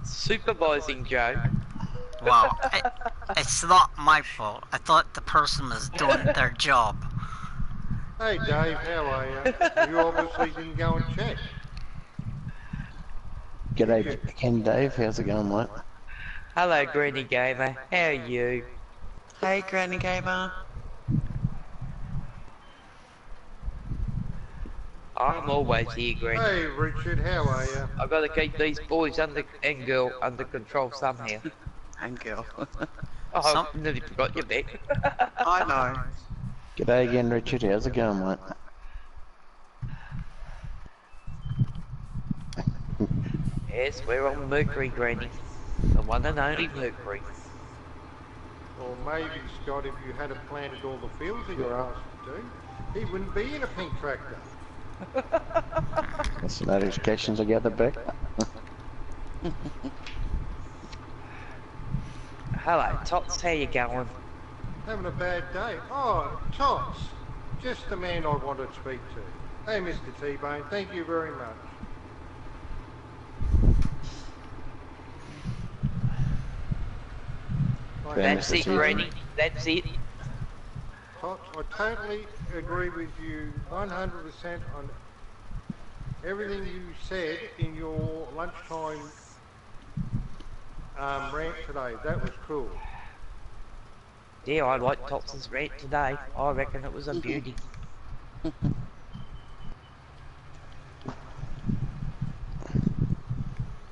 Supervising Joe. Well, it's not my fault. I thought the person was doing their job. Hey Dave, how are you? You obviously didn't go and check. G'day again, Dave. How's it going, mate? Hello, Granny Gamer. How are you? Hey, Granny Gamer. I'm always here, Granny. Hey Richard, how are you? I've got to keep these boys and girl under control somehow. And girl. Oh, I nearly forgot you, Beck. I know. G'day again, Richard. How's it going, mate? Yes, we're on Mercury, Granny. The one and only Mercury. Or maybe, Scott, if you hadn't planted all the fields that you're asked to do, he wouldn't be in a pink tractor. That's the notifications I gather back. Hello, Tots, how you going? Having a bad day. Oh, Tots, just the man I want to speak to. Hey, Mr. T-Bone, thank you very much. That's it, Granny. That's it. Tots, I totally agree with you 100% on everything you said in your lunchtime rant today. That was cool. Yeah, I like Tots' rant today. I reckon it was a beauty.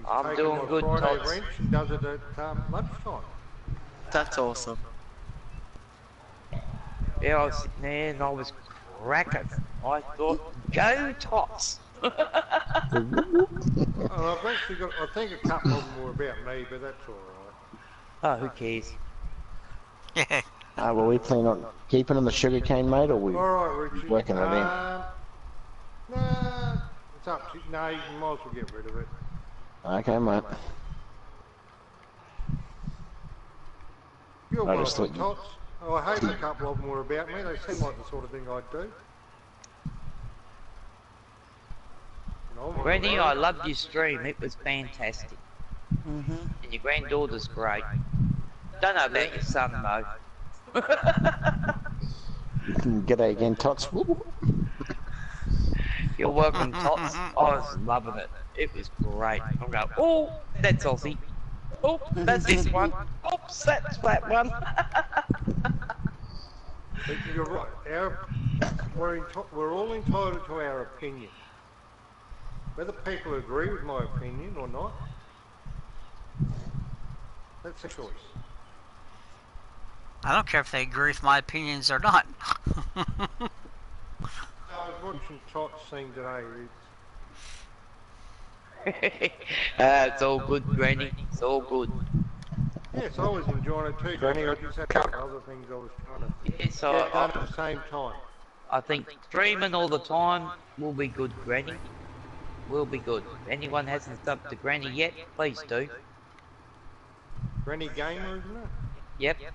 I'm doing good, Friday Tots. wrench and does it at lunchtime. That's awesome. Yeah, I was sitting there and I was cracking. I thought, go Tots! Oh, I've actually got, I think a couple of them were about me, but that's alright. Oh, who cares? Yeah. Well, we plan on keeping on the sugar cane, mate, or we Alright, Richard. working it in? Nah, it's up to you. No, you might as well get rid of it. Okay, mate. You're I welcome, just thought- Tots. Oh, I hope a couple of them were about me. They seem like the sort of thing I'd do. Granny, I loved your stream. It was fantastic. And your granddaughter's great. Don't know about your son, though. G'day again, Tots. You're welcome, Tots. I was loving it. It was great. I'm going, oh, that's Aussie. Oh, that's this one. Oops, that's that one. But you're right. We're all entitled to our opinion. Whether people agree with my opinion or not, that's a choice. I don't care if they agree with my opinions or not. I was watching Tots sing today. It's all good, Granny. It's all good. Yes, I was enjoying it too, Granny. I just had a couple other things I was trying to Yes, get done at the same time. I think streaming all the time will be good, Granny. Will be good. If anyone hasn't subbed to Granny yet, please do. Granny Gamer, isn't it? Yep. I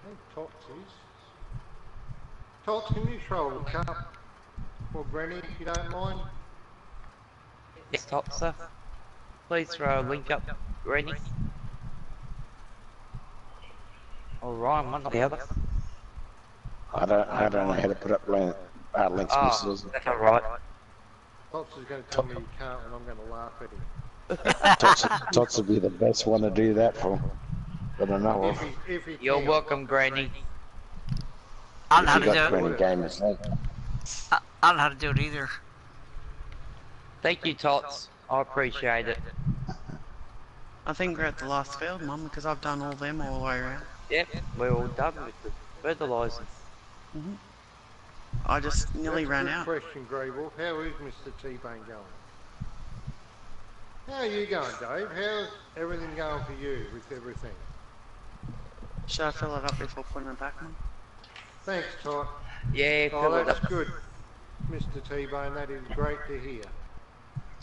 think Tots is. Tots, can you throw a cup for Granny if you don't mind? Yes, Topsa. Please throw a link up, Granny. Or Ryan, one or the other. I don't know how to put up links, messages. That's alright. Tots is going to tell me you can't and I'm going to laugh at him. Tots would be the best one to do that for. But I know of. If he You're can. welcome, Granny. I don't know how You to got do Granny it. Gamers, eh? I don't know how to do it either. Thank you, Tots. I appreciate it. I think we're at the last field, Mum, because I've done all them all the way around. Yep, we're all done with the fertilising. I just nearly ran That's a out. good question, Grey Wolf. How is Mr. T-Bone going? How are you going, Dave? How's everything going for you with everything? Should I fill it up before putting it back, Mum? Thanks, Tot. Yeah, Oh, fill it that's up. good, Mr. T-Bone. That is great to hear.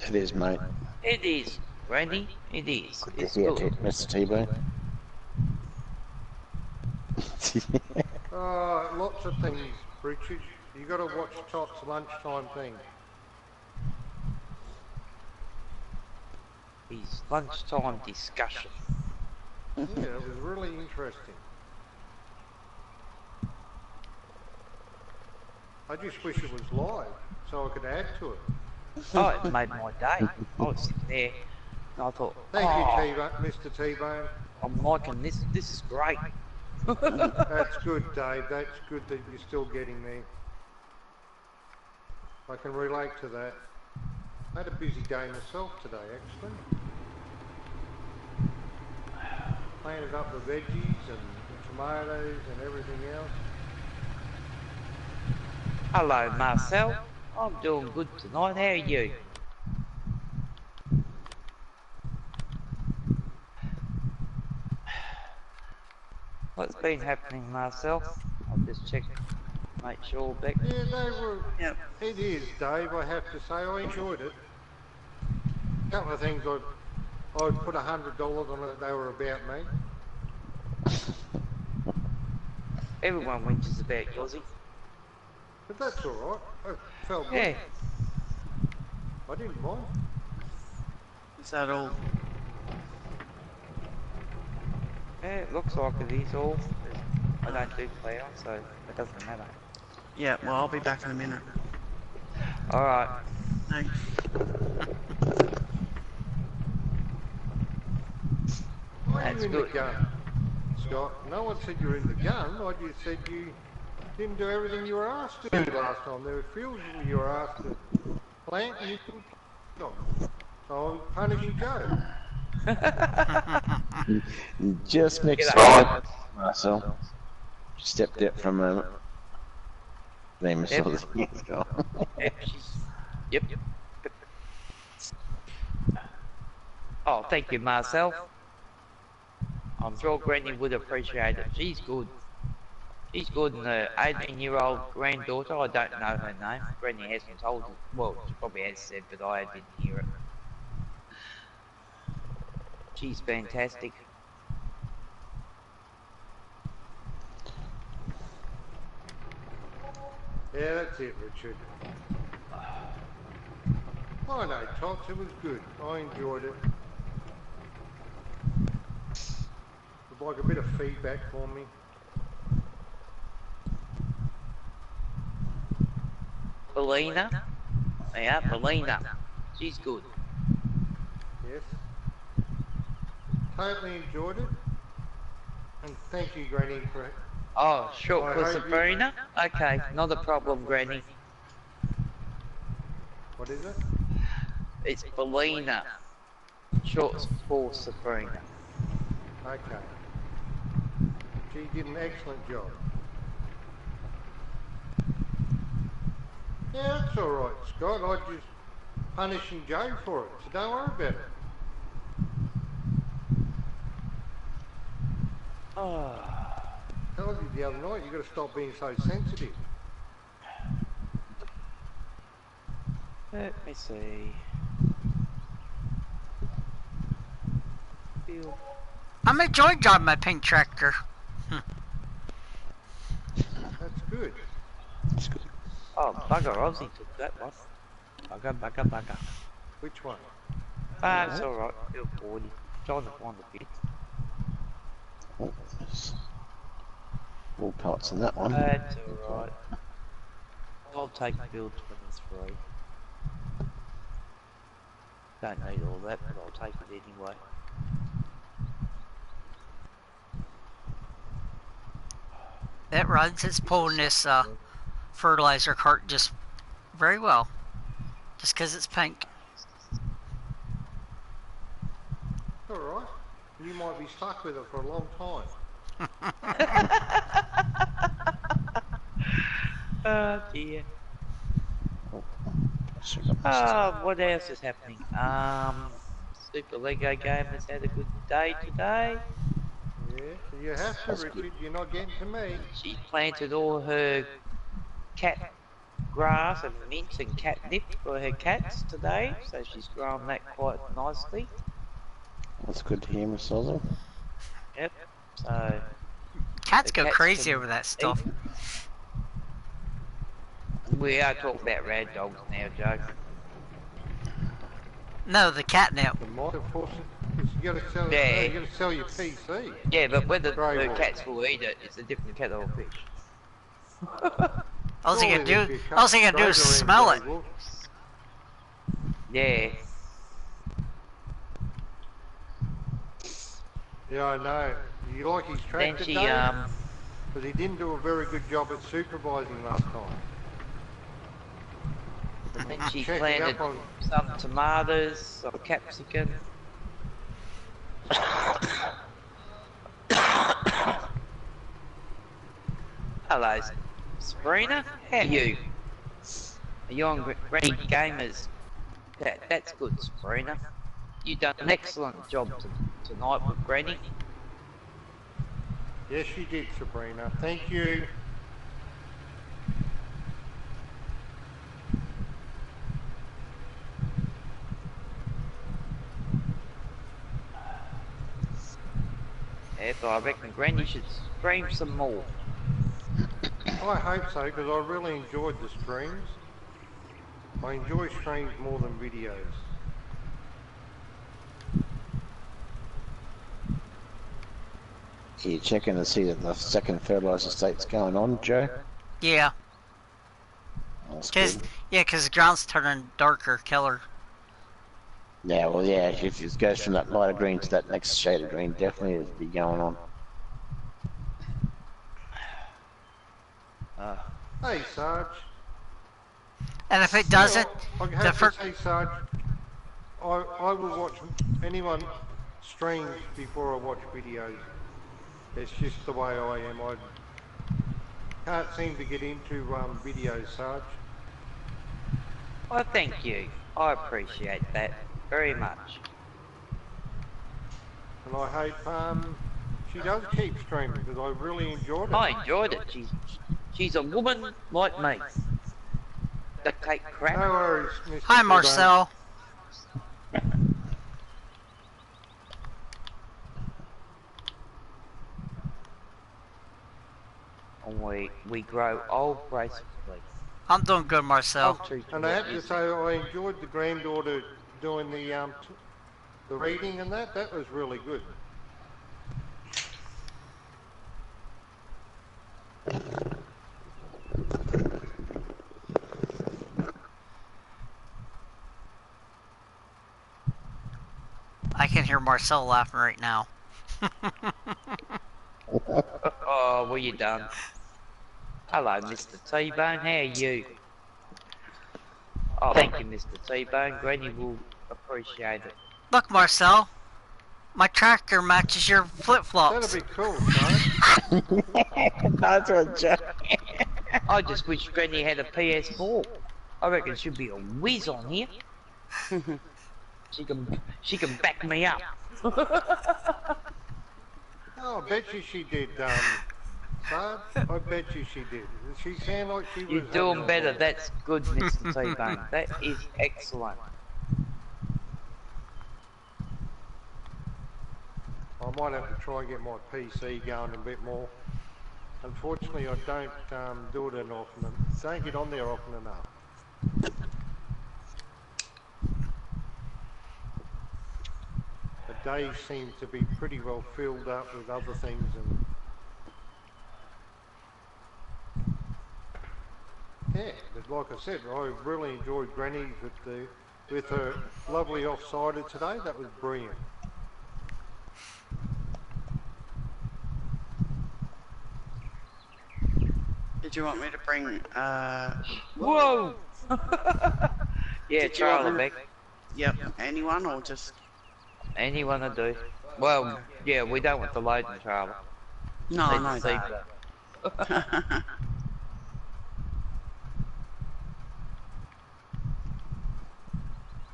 It is, mate. It is, Granny. It is. Good to It's hear, good. Mr. T-Bone. Lots of things, Richard. You got to watch Tot's lunchtime thing. His lunchtime discussion. Yeah, it was really interesting. I just wish it was live so I could add to it. Oh, it made my day. I was sitting there and I thought, Thank oh, you, Mr. T-Bone. I'm liking this. This is great. That's good, Dave. That's good that you're still getting there. I can relate to that. I had a busy day myself today, actually. Planted up the veggies and the tomatoes and everything else. Hello, Marcel. I'm doing good tonight. How are you? What's been happening, Marcel? I'll just check, make sure back. Yeah, they were. Yep. It is, Dave. I have to say, I enjoyed it. A couple of things I'd put $100 on it. They were about me. Everyone whinges about Aussie. But that's all right. I felt good. Yeah. I didn't mind. Is that all? Yeah, it looks like it is all. I don't do cloud, so it doesn't matter. Yeah, well, I'll be back in a minute. Alright. No. Why are That's you in good. the gun, Scott? No one said you're in the gun. I just said you didn't do everything you were asked to do last time. There were fields you were asked to plant and you couldn't plant them. So I'm punishing Joe. Just mixed G'day. up, Marcel. Stepped out for a moment. Name is Yep. Yep, yep. Oh, thank you, Marcel. I'm sure Granny would appreciate it. She's good. She's good, and the 18-year-old granddaughter, I don't know her name. Granny hasn't told us. Well, she probably has said, but I didn't hear it. She's fantastic. Yeah, that's it, Richard. I know, Tots, it was good. I enjoyed it. Would like a bit of feedback for me. Belina? Yeah, Belina. She's good. Yes. Totally enjoyed it. And thank you, Granny, for... Oh, short I for hope you- Sabrina? Okay, not a problem, Granny. What is it? It's Belina. Short for Sabrina. Okay. She did an excellent job. Yeah, that's alright, Scott. I just punishing Joe for it, so don't worry about it. Oh, I told you the other night, you got to stop being so sensitive. let me see. Feel. I'm enjoying driving my pink tractor. That's good. That's good. Oh, bugger, Aussie took that one. Bugger. Which one? Ah, it's alright. Feel 40. Trying to find the bit. Oh, there's all parts in that one. That's alright. I'll take build 23. Don't need all that, but I'll take it anyway. It runs. It's pulling this fertilizer cart just very well. Just because it's pink. Alright. You might be stuck with it for a long time. Oh dear. Should have got What else is happening? Super Lego Gamers had a good day today. Yeah, you have to, Richard. You're not getting to me. She planted all her cat grass and mint and catnip for her cats today, so she's grown that quite nicely. That's good to hear, Miss Ozzy. Yep. So Cats The go cats crazy can over that stuff. We are talking about rad dogs now, Joe. No, the catnip. The might have forced it, because you got to sell. Yeah. No, you got to sell your PC. Yeah, but whether Grey the wolf. cats will eat it, it's a different kettle of fish. All you Surely can do, there'd be a couple all you can do is straight around smell it. grey wolves. Yeah. Yeah, I know. You like his Then tractor, she, Dave? But he didn't do a very good job at supervising last time. then she Checking planted up on. some tomatoes, some capsicum. Hello, Sabrina. How are you? Are you on Granny Gamers? That's good, Sabrina. You've done an excellent job tonight with Granny. Yes, she did, Sabrina. Thank you. Yeah, but I reckon Granny should stream some more. I hope so, because I really enjoyed the streams. I enjoy streams more than videos. Are you checking to see that the second fertilizer state's going on, Joe? Yeah, That's cause good. the ground's turning darker, killer. Yeah, well, yeah, if it goes from that lighter green to that next shade of green, definitely it'll be going on. Hey, Sarge. And if it doesn't, I the have fir- to say, Sarge, I will watch anyone streams before I watch videos. It's just the way I am. I can't seem to get into videos, Sarge. Well, thank you. I appreciate that very much. And I hope she does keep streaming, because I really enjoyed it. I enjoyed it. She's a woman like me. The cake crap. No worries, Mr. Hi, T-Bone. Marcel. And we grow old gracefully. I'm doing good, Marcel. And I have to say, I enjoyed the granddaughter doing the reading and that. That was really good. I can hear Marcel laughing right now. Oh, well, you done. Hello, Mr. T-Bone. How are you? Oh, thank you, Mr. T-Bone. Granny will appreciate it. Look, Marcel, my tractor matches your flip-flops. That'd be cool, right? That's what Joe. I just wish Granny had a PS4. I reckon she'd be a whiz on here. She can back me up. Oh, I bet you she did, Sarge. I bet you she did. She sounded like she was... You're doing better. That's good, Mr. T-Bone. That is excellent. I might have to try and get my PC going a bit more. Unfortunately, I don't do it often. Don't get on there often enough. The day seems to be pretty well filled up with other things, and yeah, but like I said, I really enjoyed Granny with her lovely off-sider today. That was brilliant. Did you want me to bring, Whoa! Yeah, Did you want Charlie me- back. yep, anyone or just... Anyone will do. Well, yeah, we don't want the loading trailer. No, I Need know to see that. that.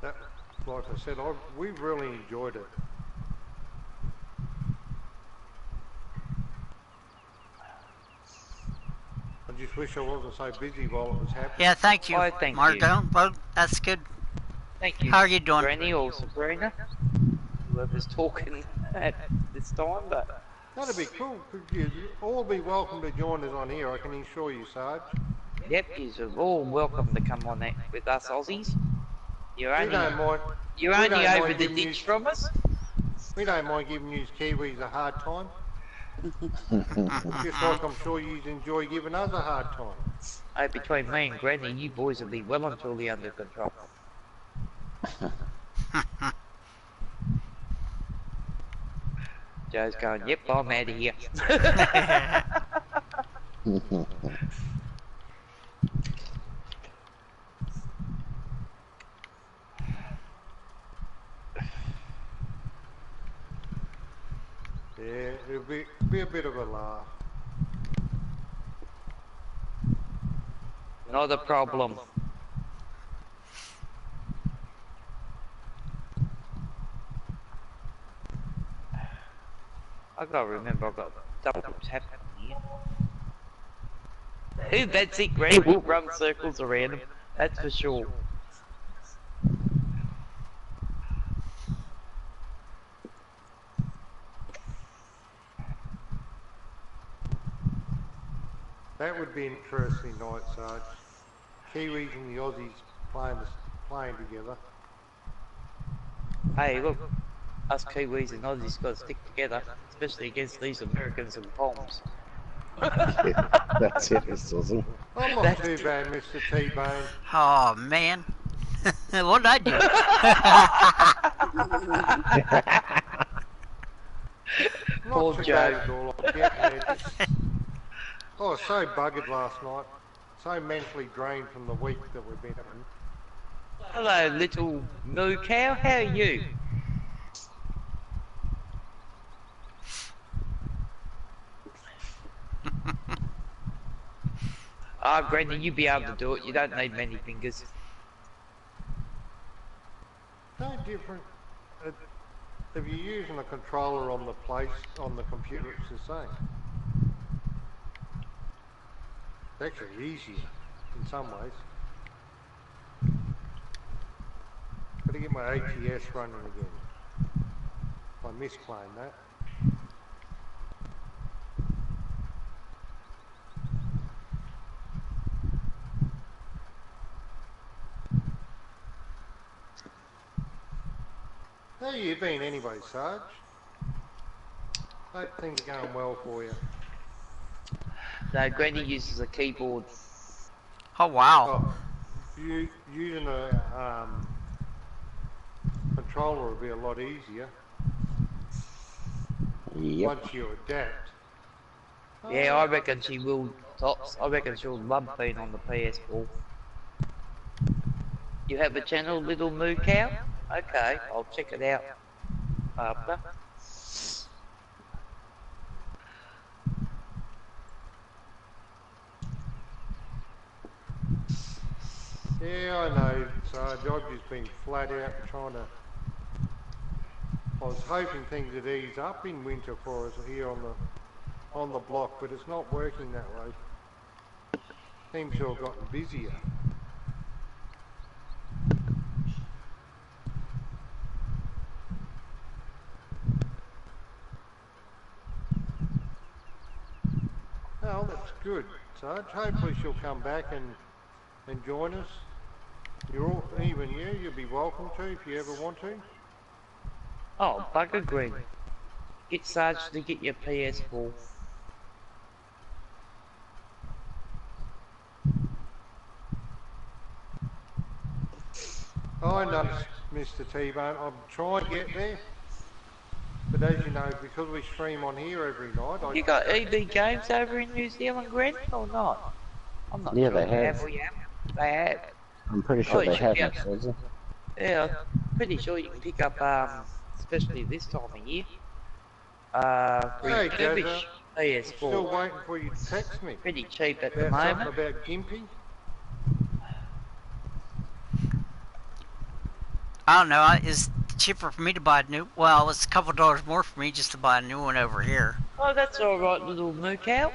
That, like I said, we really enjoyed it. I just wish I wasn't so busy while it was happening. Yeah, thank you, Why, thank Marco. Well, that's good. Thank you. How are you doing? Granny or Sabrina? Whoever's talking at this time, but That'd be cool. Could you all be welcome to join us on here, I can assure you, Sarge. yep. You're all welcome to come on that with us Aussies. You're We only, don't mind. you're we only don't over mind the giving you- ditch from us. We don't mind giving you Kiwis a hard time. Just like I'm sure you enjoy giving us a hard time. Hey, between me and Granny, you boys will be well and truly under control. Joe's going, yep, I'm out of here. Yeah, it'll be a bit of a laugh. Not a problem. I gotta remember, I've got double tap here. That's it, Granny will run circles around him, that's for sure. That would be an interesting night, Sarge. Kiwis and the Aussies playing together. Hey, look, us Kiwis and Aussies gotta stick together, especially against these Americans and bombs. That's it, it's awesome. I'm not too bad, Mr. T-Bone. Oh man, what did I do? Poor Not too Joe. bad at all. I'm getting there. I was so buggered last night. So mentally drained from the week that we've been having. Hello, little moo cow, how are you? Ah, Granny, you be able to do it. You don't need many fingers. No different. If you're using a controller on the computer, it's the same. It's actually easier in some ways. Gotta get my ATS running again. I misplaying that. How you been anyway, Sarge? Hope things are going well for you. No, Granny uses a keyboard. Oh wow. Oh, you using a controller will be a lot easier Yep. once you adapt. Yeah, I reckon she will, tops. I reckon she'll love being on the PS4. You have a channel, Little Moo Cow? Okay, I'll check it out after. Yeah, I know, Sarge. I've just been flat out trying to. I was hoping things would ease up in winter for us here on the block, but it's not working that way. Seems to have gotten busier. Oh, that's good, Sarge. Hopefully she'll come back and join us. Even you'll be welcome to if you ever want to. Oh, bugger Green. Get Sarge to get your PS4. I know, Mr. T-Bone, I'm trying to get there. But as you know, because we stream on here every night, You got EB games over in New Zealand, Granny, or not? I'm not Yeah, sure. they have. Or you They have. I'm pretty sure Oh, it they should have, be Miss up- Susan. Yeah, pretty sure you can pick up, especially this time of year, Hey, refurbished Jazza, still PS4. waiting for you to text me Pretty cheap at the about something moment. about Gimpy. I don't know. It's cheaper for me to buy a new. Well, it's a couple dollars more for me just to buy a new one over here. Oh, that's alright, little moo cow.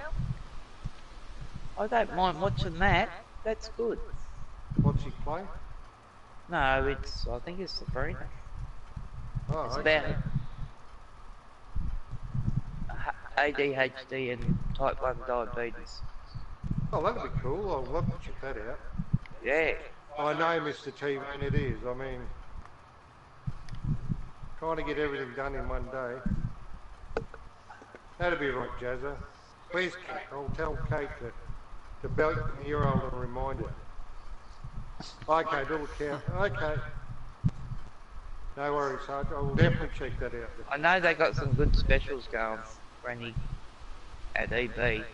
I don't mind watching that. That's good. What's he play? No, I think it's Sabrina. Oh, It's okay. about ADHD and type 1 diabetes. Oh, that'd be cool. I'd love to check that out. Yeah. I know, Mr. T-Man, it is. I mean, trying to get everything done in one day. That'd be right, Jazza. Where's Kate? I'll tell Kate to belt the year-old and remind her. Okay, little cow. Okay. No worries, Sarge. I will definitely check that out. I know they got some good specials going, Granny, at EB.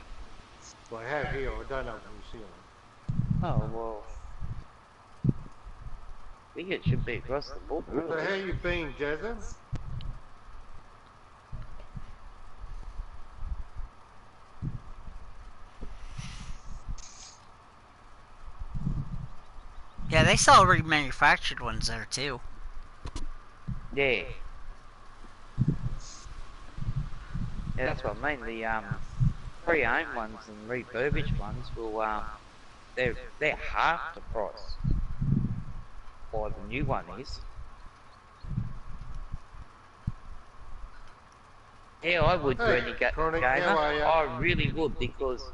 Well, I have here. I don't know if you see them. Oh, well. I think it should be across the board, So really. how you been, Jazza? Yeah, they sell remanufactured ones there too. Yeah. Yeah, that's what I mean. The pre-owned ones and refurbished ones will they're half the price. Or the new one is. Yeah, I would Hey, really get Chronic, gamer. how are ya? I really would because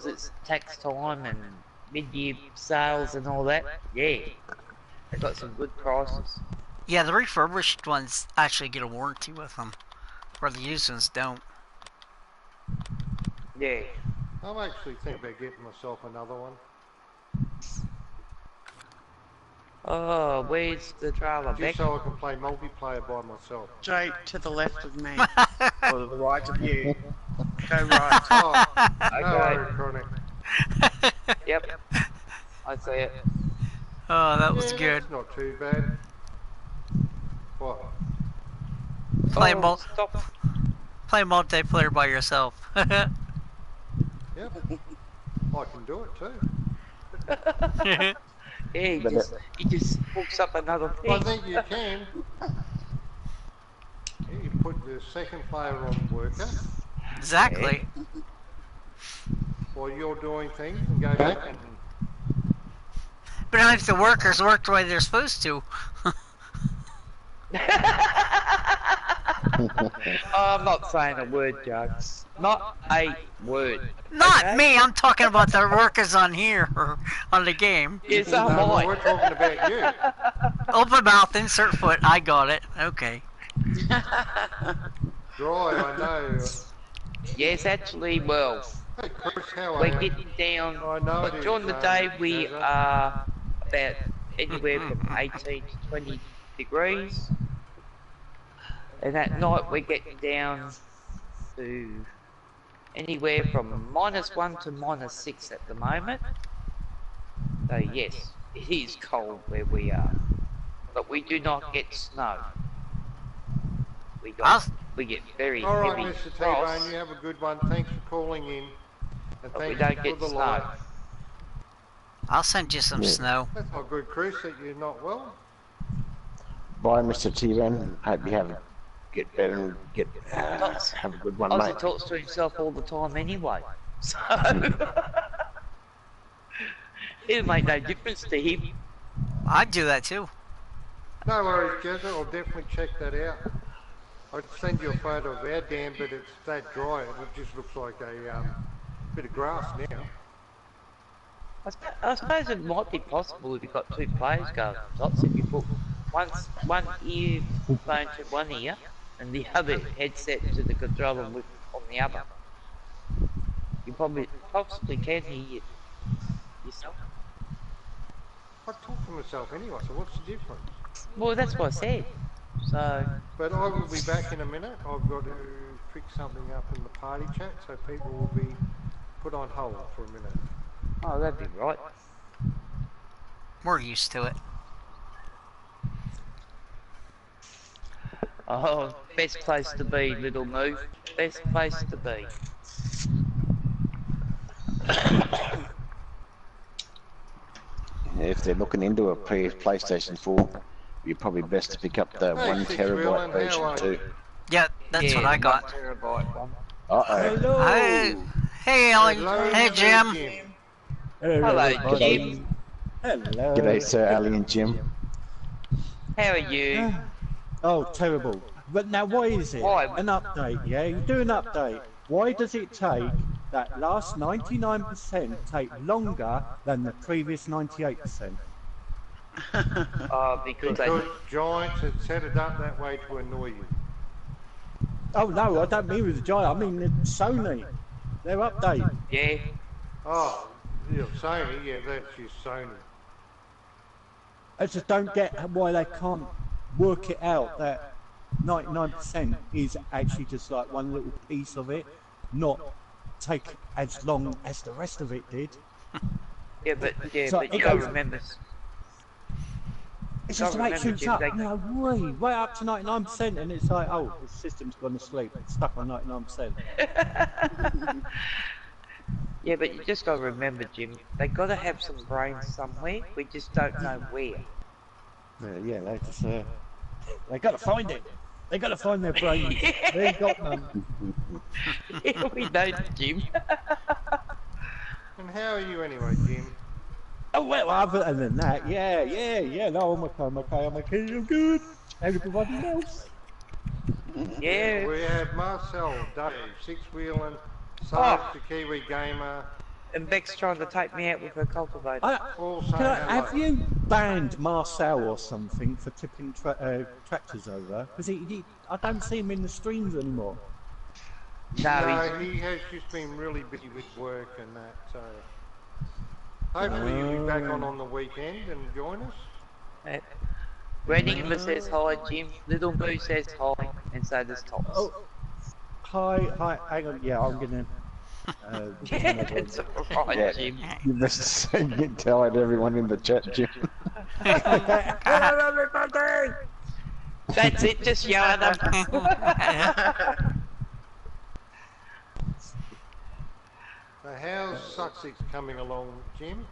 it's tax time and mid-year sales and all that. Yeah, they got some good prices. Yeah, the refurbished ones actually get a warranty with them, where the used ones don't. Yeah. I'm actually thinking about getting myself another one. Oh, where's the trailer, Just Beck? so I can play multiplayer by myself. Straight to the left of me. Or to the right of you. Go right. Oh, Okay. no worries, Chronic. Yep. I see it. Oh, that was Yeah, good. that's not too bad. What? Play, Oh, stop. play multiplayer by yourself. Yep. I can do it too. Yeah, he just hooks up another I thing. think you can. Yeah, you put the second player on worker Exactly. while you're doing things and go back and... But not if the workers work the way they're supposed to. I'm not saying a word, Jugs. Not a word. Not okay? me, I'm talking about the workers on here, or on the game. Yes, so am No, I. we're talking about you. Open mouth, insert foot, I got it. Okay. Dry, I know. Yes, actually, well, Hey Chris, how are we're you? getting down. I know But it during is, the day, we Jazza. are about anywhere from 18 to 20 degrees. And at night, we're getting down to anywhere from -1 to -6 at the moment. So yes, it is cold where we are, but we do not get snow. We get very All right, heavy Mr. frost, T-Bone, you have a good one. Thanks for calling in. And but we thanks don't for get the snow. light. I'll send you some snow. That's not good, Chris, that you're not well. Bye, Mr. T-Man. Hope you get better and have a good one, Ozzy mate. talks to himself all the time anyway, so it'll make no difference to him. I'd do that too. No worries, Jezza. I'll definitely check that out. I'd send you a photo of our dam, but it's that dry. It just looks like a bit of grass now. I suppose it might be possible if you've got two players going. Lots if you put one earphone to one ear and the other headset to the controller with on the other. You possibly can hear yourself. I talk to myself anyway, so what's the difference? Well, that's what I said. So, But I will be back in a minute. I've got to fix something up in the party chat, so people will be put on hold for a minute. oh, that'd be right. We're used to it. Oh, best place to be, little move. Best place to be. If they're looking into a PlayStation 4, you're probably best to pick up the Hey, 1 Six terabyte Wheelin', how version are too. you? Yeah, that's Yeah, what I the got. 1 terabyte one. Uh-oh. Hello. Hey, hey, Alan. Hello, Hey, Jim. Hello, everybody. Jim. Hello. G'day, Sir Alien Jim. How are you? Oh, terrible. But now, why is it? Why? An update, yeah? You do an update. Why does it take that last 99% take longer than the previous 98%. Because Because Giants had set it up that way to annoy you. Oh no, I don't mean with the Giant, I mean the Sony. Their update. yeah, Oh, yeah, Sony, yeah, that's just Sony. I just don't get why they can't work it out that 99% is actually just like one little piece of it, not take as long as the rest of it did. but So but it you gotta goes- remember. It's just the way it remember, shoots Jim, up, they- way up to 99%, and it's like, oh, the system's gone to sleep. It's stuck on 99%. Yeah, but you just gotta remember, Jim. They gotta have some brains somewhere. We just don't know where. Yeah, they just they gotta find it. They gotta find their brains. They ain't got none. Yeah, we know, Jim. And how are you anyway, Jim? Oh well, other than that, yeah. No, I'm okay, I'm good. Everybody else. Yeah. We had Marcel, Dave, six-wheeling, Sarge, the Kiwi gamer, And Beck's trying to take me out with her cultivator. all saying Have hello. you banned Marcel or something for tipping tractors over? Because I don't see him in the streams anymore. No, He has just been really busy with work and that, so... Hopefully you'll be back on the weekend and join us. Reddingham says hi, Jim. Little Boo says hi, and so does Tops. Oh, hi, hang on. Yeah, I'm gonna. Yeah, it's alright, Yeah. Jim. You must get telling everyone in the chat, Jim. Hello, everybody. That's it, just yell at them. So how's Sussex coming along, Jim?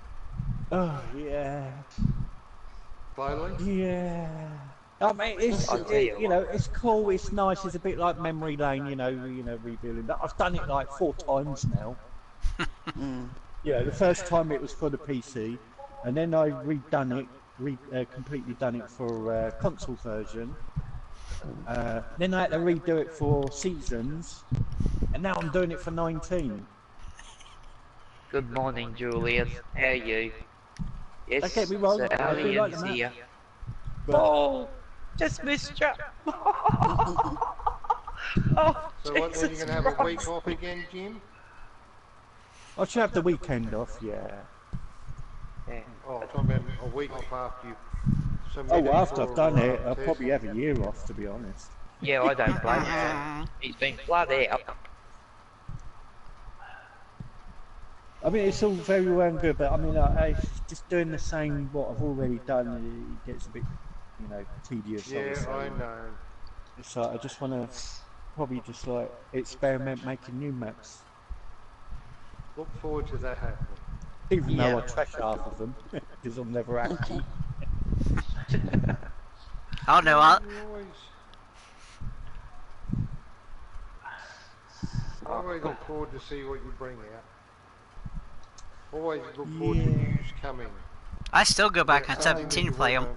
Oh yeah, Slowly? yeah. I mean, it's I'll tell you you know, it's cool. It's nice. It's a bit like memory lane, you know, rebuilding. But I've done it like 4 times now. Yeah, the first time it was for the PC, and then I redone it, completely done it for console version. Then I had to redo it for Seasons, and now I'm doing it for 19. Good morning, Julius. How are you? Yes, Don't get me wrong, Sir I do Alien like is the map. here. But Oh, just missed you. Oh, So what, then you're Jesus going to have a Christ. week off again, Jim? I should have the weekend off, yeah. Yeah. Oh, I'm talking about a week off after you Oh, submitted well, after I've for, done it, I'll test. probably have a year off, to be honest. Yeah, I don't blame him. He's been flat out. I mean, it's all very well and good, but I mean, I just doing the same what I've already done, it gets a bit, you know, tedious. Yeah, obviously. I know. It's like, I just want to probably just like experiment making new maps, Look forward to that happening. even though I Yeah. trash half of them, because I'm never happy. Oh no, I Always look forward to see what you bring out. Always look forward to Yeah. news coming. still go back Yeah, on something 17 to to play work them.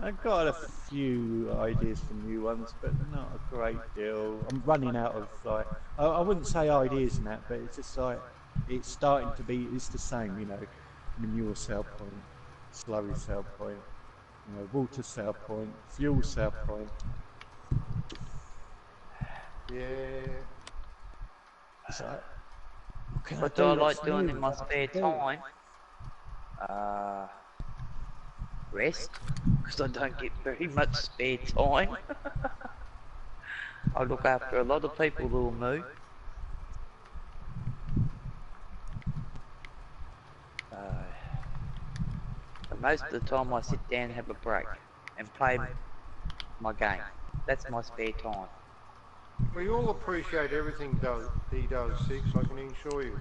on. I've got a few ideas for new ones, but not a great deal. I'm running out of like, I wouldn't say ideas and that, but it's just like, it's starting to be, it's the same, you know, manure sell point, slurry sell point, you know, water sell point, fuel sell point. Yeah. It's like, what can What do I like What's doing new? in my What spare can I do? time? Rest, because I don't get very much spare time. I look after a lot of people who will move. But most of the time I sit down and have a break and play my game. That's my spare time. We all appreciate everything he does, Six, I can assure you.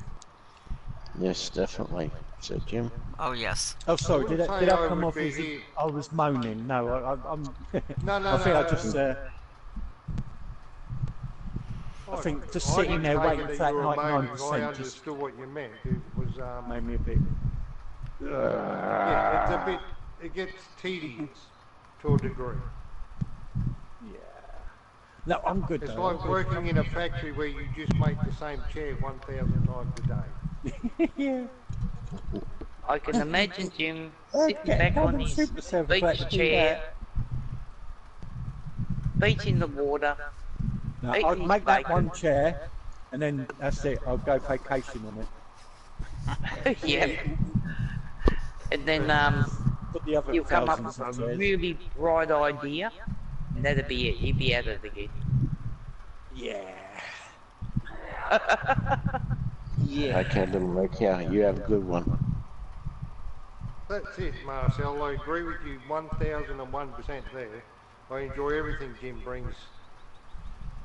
Yes, definitely, said Jim. Oh yes. Oh, sorry, wouldn't did say I I come would off be as here. I was moaning? No, I'm. No, I think I just. I think just I sitting didn't there take waiting it for that you were 99% moaning, I just understood what you meant. It was, made me a bit. yeah, it's a bit, it gets tedious to a degree. Yeah. No, I'm good. It's though, like I'm good. working in a factory where you just make the same chair 1,000 times a day. Yeah. I can imagine Jim Okay, sitting back come on and his shoot myself if I beach had to do chair, that. feet in the water. No, eating I'll his make that bacon. one chair, and then that's it. I'll go vacation on it. Yeah. And then Put the other he'll come up thousands with of a chairs. really bright idea, and that'll be it. He'll be at it again. Yeah. Yeah. Okay, little Mercow, you have a good one. That's it, Marcel. I agree with you 1,001% there. I enjoy everything Jim brings.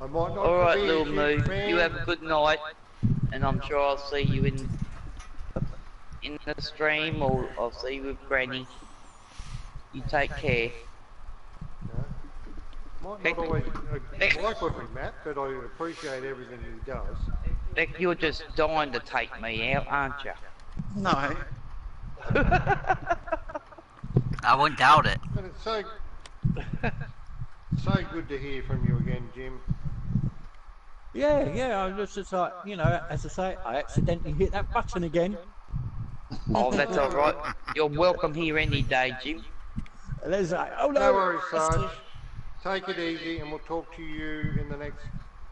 I might not All right, be a little huge Moo. fan. You have a good night, and I'm sure I'll see you in the stream, or I'll see you with Granny. You take care. Might not always like what we Matt, but I appreciate everything he does. Beck, you're just dying to take me out, aren't you? No. I wouldn't doubt it. And it's so good to hear from you again, Jim. Yeah, I was just like, you know, as I say, I accidentally hit that button again. Oh, that's all right. You're welcome here any day, Jim. And there's like, oh no! No worries, Sarge. Take it easy, and we'll talk to you in the next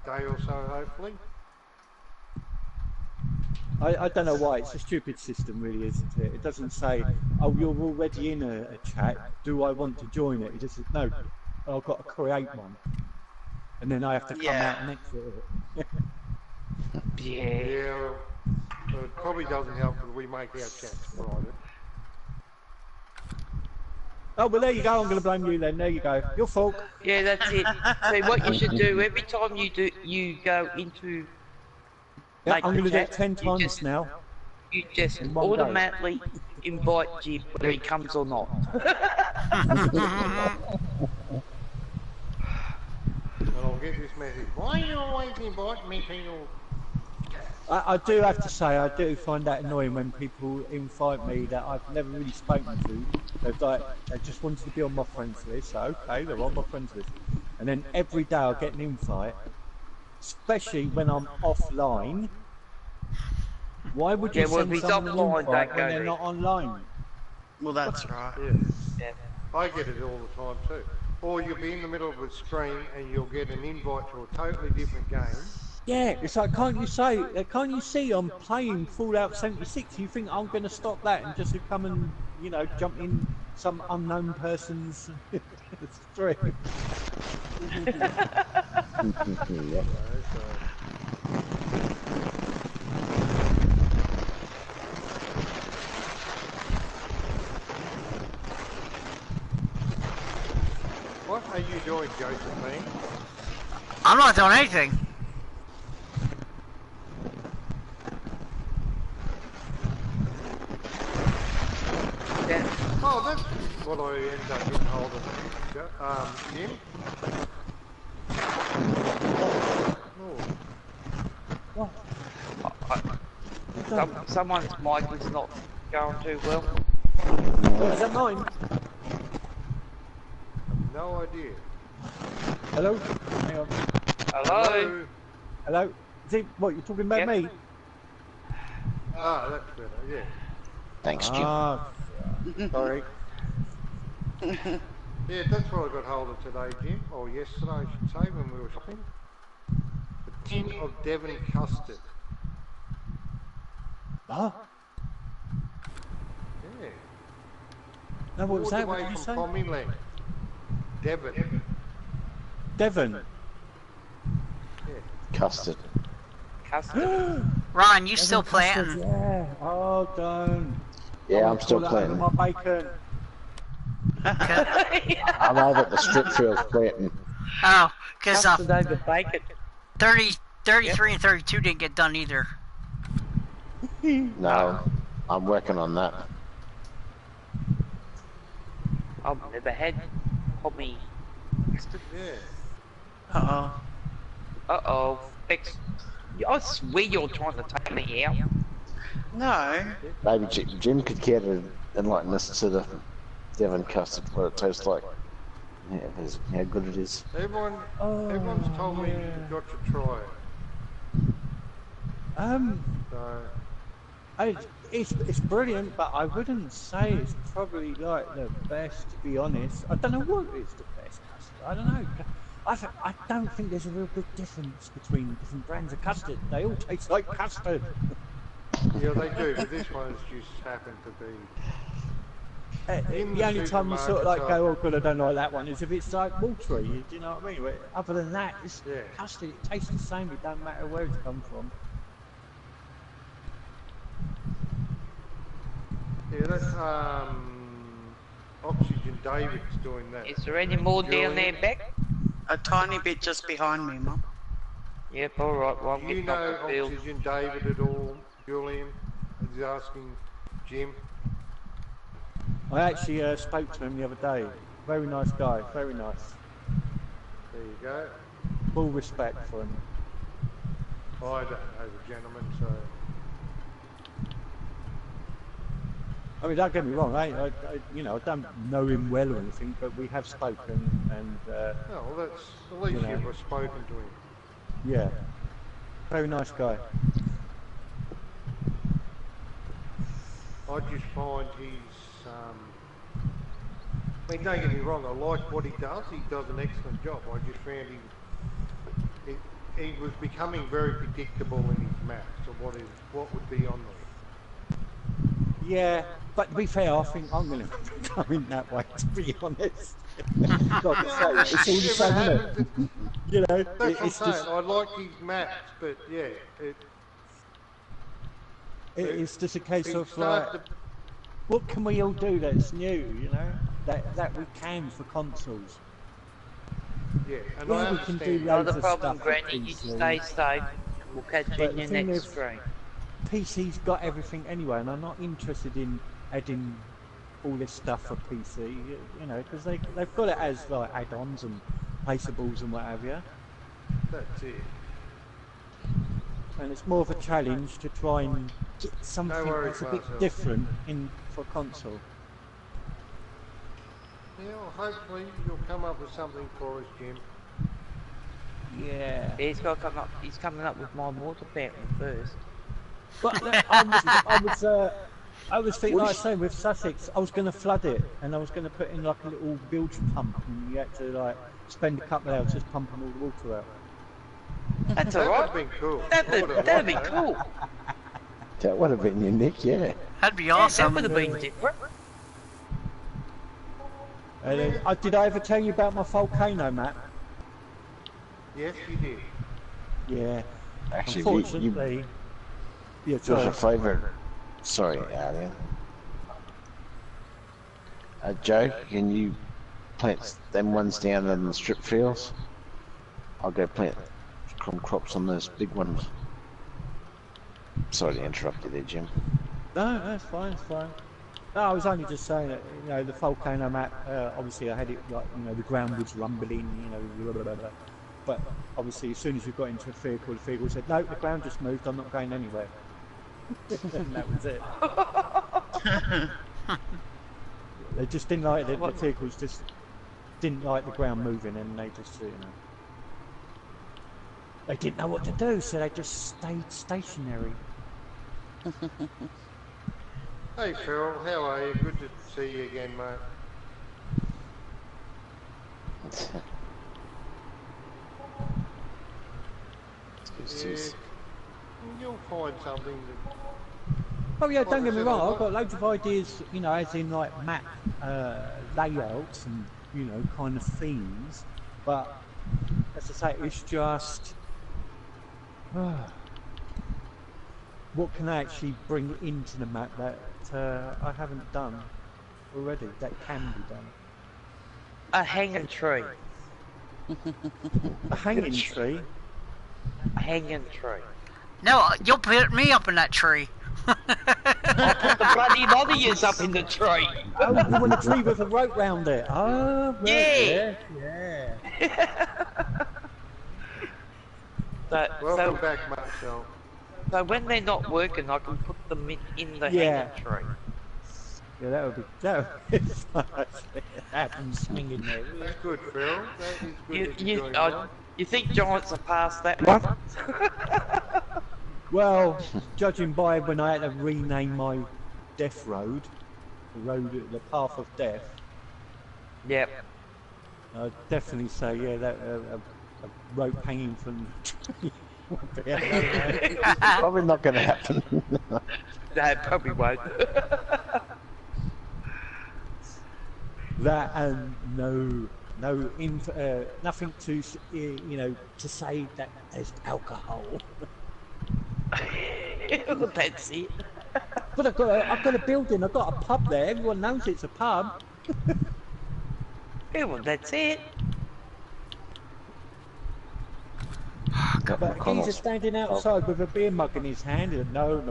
day or so, hopefully. I don't know why, it's a stupid system really, isn't it? It doesn't say, oh, you're already in a chat, do I want to join it? It just says, no, I've got to create one. And then I have to come out and exit it. Yeah. Well, it probably doesn't help that we make our chats private. Oh, well there you go, I'm going to blame you then, there you go. Your fault. Yeah, that's it. So what you should do, every time you go into... Yeah, make I'm the going to do it chat, 10 you times just- now. You just In one go. automatically invite Jim, whether he comes or not. And I'll get this message. Why are you always inviting me people? I do have to say, I do find that annoying when people invite me that I've never really spoken to. They just wanted to be on my friends list, so okay, they're on my friends list. And then every day I get an invite, especially when I'm offline. Why would you Yeah, well, send if he's someone an offline, invite don't when go they're there. not online? Well, that's right. Yeah. I get it all the time too. Or you'll be in the middle of a stream and you'll get an invite to a totally different game. Yeah, it's like, can't you see I'm playing Fallout 76? You think I'm going to stop that and just come and, you know, jump in some unknown person's stream? Yeah. What are you doing, Josephine? I'm not doing anything. Yeah. Oh, that's what I ended up getting hold of. Jim? What? Someone's mic is not going too well. Oh, is that mine? No idea. Hello? Hang on. Hello? Hello? Is it, what, you're talking about Yep. me? Ah, that's better, yeah. Thanks, Jim. Ah, sorry. Yeah, that's what I got hold of today, Jim. Or yesterday, I should say, when we were shopping. A tin of Devon custard. Ah, Yeah. no, what was All that? the What way did you from say? Pomeland. Devon. Devon. Custard. Custard. Ron, you still Devon custard, planting? Yeah. Oh, don't. Yeah, I'm still Pull that over planting. my bacon. I'm over at the strip field planting. Oh, because Custard over bacon. 33 and 32 didn't get done either. No, I'm working on that. I've never had homie custard. Yeah. Uh-oh. Uh-oh. I swear you're trying to take me out. No. Maybe Jim could care to enlighten us to the Devon custard, what it tastes like. Yeah, how good it is. Everyone's told me you've got to try it. So, It's brilliant, but I wouldn't say it's probably like the best, to be honest. I don't know what is the best custard. I don't know. I don't think there's a real big difference between different brands of custard. They all taste like custard. yeah, they do, but this one's just happened to be. The only time you sort of like go, oh god, I don't like that one, is if it's like watery. Do you know what I mean? But other than that, it's custard. It tastes the same. It don't matter where it's come from. Yeah, that's Oxygen David's doing that. Is there any more down there, Beck? A tiny bit just behind me, Mum. Yep, alright, well, Do you know Oxygen David at all, Julian? He's asking Jim. I actually spoke to him the other day. Very nice guy, very nice. There you go. Full respect for him. I don't know the gentleman, so... I mean, don't get me wrong. I don't know him well or anything, but we have spoken, and well, that's at least you've spoken to him. Yeah, very nice guy. I just find he's. I mean, don't get me wrong. I like what he does. He does an excellent job. I just found he was becoming very predictable in his maps of what would be on there. Yeah, but to be fair, I think I'm going to be going that way, to be honest. Like I say, it's all the same, isn't it? You know, That's what I'm it's saying. just... I like his maps, but yeah, It's just a case of like, what can we all do that's new, you know? That we can for consoles. Yeah, and Yeah, I we can do understand. Not loads the of problem, stuff Granny. with You PC. stay safe. We'll catch you But in the your thing next is- stream. PC's got everything anyway, and I'm not interested in adding all this stuff for PC, you know, because they've got it as like add-ons and placeables and what have you. That's it. And it's more of a challenge to try and get something worries, that's a bit Marcel. different in for console. Yeah, well, hopefully you'll come up with something for us, Jim. Yeah. He's got to come up. He's coming up with my water fountain first. But I was thinking, like I say, with Sussex, I was going to flood it, and I was going to put in like a little bilge pump, and you had to like spend a couple of hours just pumping all the water out. That's That would alright. have been cool. That'd be cool. That would have been unique, yeah. That'd be That awesome. would have been different. And then, did I ever tell you about my volcano map? Yes, you did. Yeah. Actually, Unfortunately, yeah, what's sorry. your favourite? Sorry, Alien. Joe, can you plant them ones down in the strip fields? I'll go plant some crops on those big ones. Sorry to interrupt you there, Jim. No, that's fine, it's fine. No, I was only just saying that, you know, the volcano map, obviously I had it like, you know, the ground was rumbling, you know, blah, blah, blah, blah. But obviously as soon as we got into the vehicle said, no, the ground just moved, I'm not going anywhere. And that was it. They just didn't like it, the vehicles just didn't like the ground moving, and they just, you know, they didn't know what to do, so they just stayed stationary. Hey, Phil, how are you? Good to see you again, mate. Yeah, you'll find something that... Oh yeah, Like don't I get me said, wrong, I I've got loads of ideas, you know, as in like map layouts and, you know, kind of themes, but as I say, it's just what can I actually bring into the map that I haven't done already, that can be done. A hanging tree. A hanging tree? A hanging tree. No, you'll put me up in that tree. I'll put the bloody bodies up in the tree. Oh, you want a tree with a rope round it? Oh, right, Yeah. yeah. Welcome back, Marcel. So when they're not working, I can put them in the Yeah. hanging tree. Yeah, that would be fun. Happen swinging there. That's good, Phil. That is good You, that you're you, doing uh, well. you think giants are past that one? Well, judging by when I had to rename my death road, the path of death, Yep. I'd definitely say, yeah, that a rope hanging from the tree would be okay. Probably not going to happen. That probably won't. That and nothing to to say that there's alcohol. That's it. But I've got a building. I've got a pub there. Everyone knows it's a pub. Yeah, well, that's it. Got But McConnell's. he's standing outside with a beer mug in his hand. And no.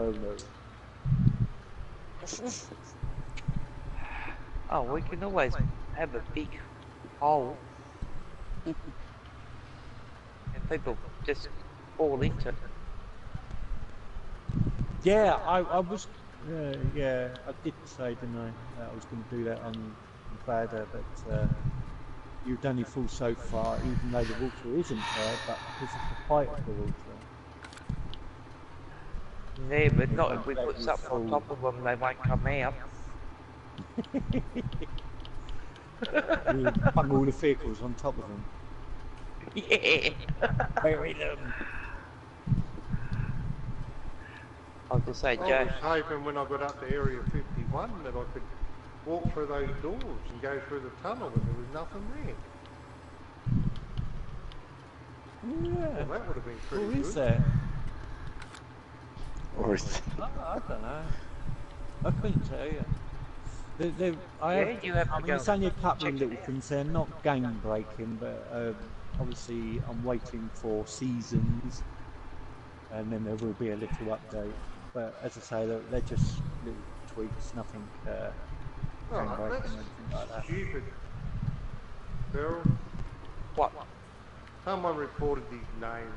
Oh, we can always have a big hole. And people just fall into it. Yeah, I was. Yeah, I did say, didn't I, that I was going to do that on Vader, but you've only fall so far, even though the water isn't there, but because of the height of the water. Yeah, but not if we put something on top of them, they won't come out. You bung all the vehicles on top of them. Yeah. Bury them. I'll just say, I Joe. was hoping when I got up to Area 51 that I could walk through those doors and go through the tunnel, but there was nothing there. Yeah. Well, that would have been pretty Who good. is there? Or is I don't know. I couldn't tell you. You have to go it's only a couple check of it little out. things. They're not game breaking, but obviously I'm waiting for seasons, and then there will be a little update. But as I say, they're just little tweaks, nothing game Oh, breaking or that's anything like that. stupid. Beryl, What? someone reported his name.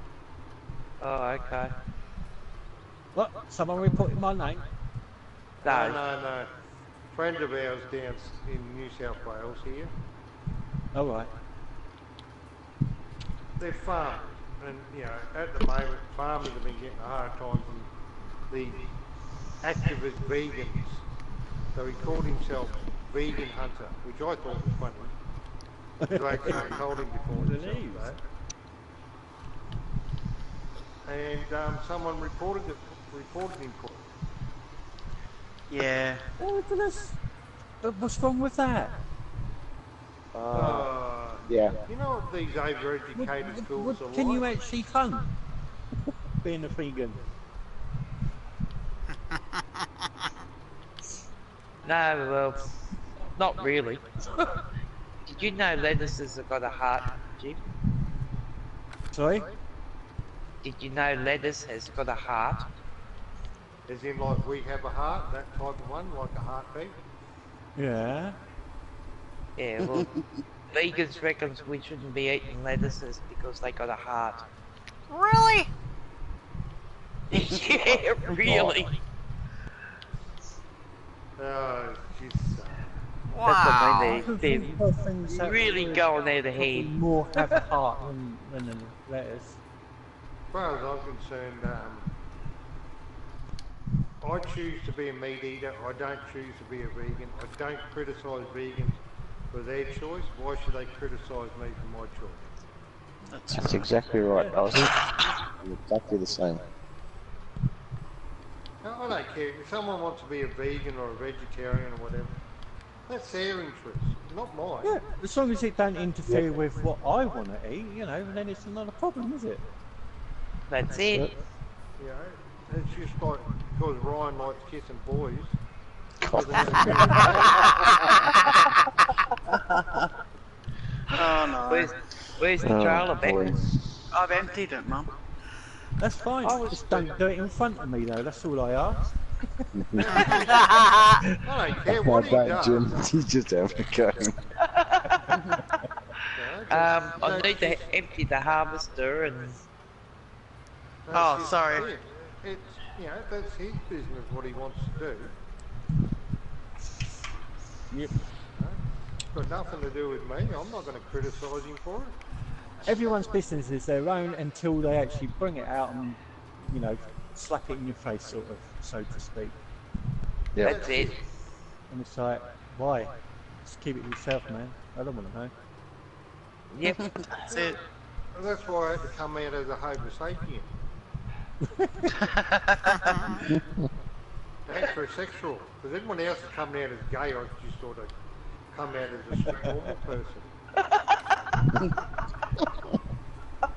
Oh, okay. What? Someone reported my name? No. No. Friend of ours down in New South Wales here. All right. They're farmers, and at the moment, farmers have been getting a hard time from the activist vegans. So he called himself Vegan Hunter, which I thought was funny. Like I told him before himself that. And someone reported him for it. Yeah. Oh, look at this. What's wrong with that? yeah. You know what these overeducated schools are Can you like? actually hunt being a vegan? No, well, not really. Did you know lettuces have got a heart, Jim? Sorry? Did you know lettuce has got a heart? As in, like, we have a heart, that type of one, like a heartbeat. Yeah. Yeah, well, vegans reckon we shouldn't be eating lettuces because they got a heart. Really? Yeah, really. Oh, jeez. That's Wow. what they Things that really would going there to probably head. more have a heart than a lettuce. As far as I'm concerned, I choose to be a meat eater. I don't choose to be a vegan. I don't criticise vegans for their choice. Why should they criticise me for my choice? That's exactly right. I was exactly the same. Now, I don't care. If someone wants to be a vegan or a vegetarian or whatever, that's their interest, not mine. Yeah, as long as it don't interfere with what I want to eat, then it's not a problem, is it? That's it. You know, it's just like because Ryan likes kissing boys. Oh no. Where's the trailer back? I've emptied it, Mum. That's fine. Just don't do it in front of me, though. That's all I ask. I don't care what he About does. Jim, he's just having a go. I need to empty the harvester and Oh, sorry. It's that's his business what he wants to do. Yep. Got nothing to do with me. I'm not going to criticise him for it. Everyone's business is their own until they actually bring it out and, you know, slap it in your face, sort of, so to speak. Yeah. That's it. And it's like, why? Just keep it to yourself, man. I don't want to know. Yep. That's it. And that's why I had to come out as a Homo sapien. Heterosexual. Because everyone else is coming out as gay, I just sort of come out as a straight normal person.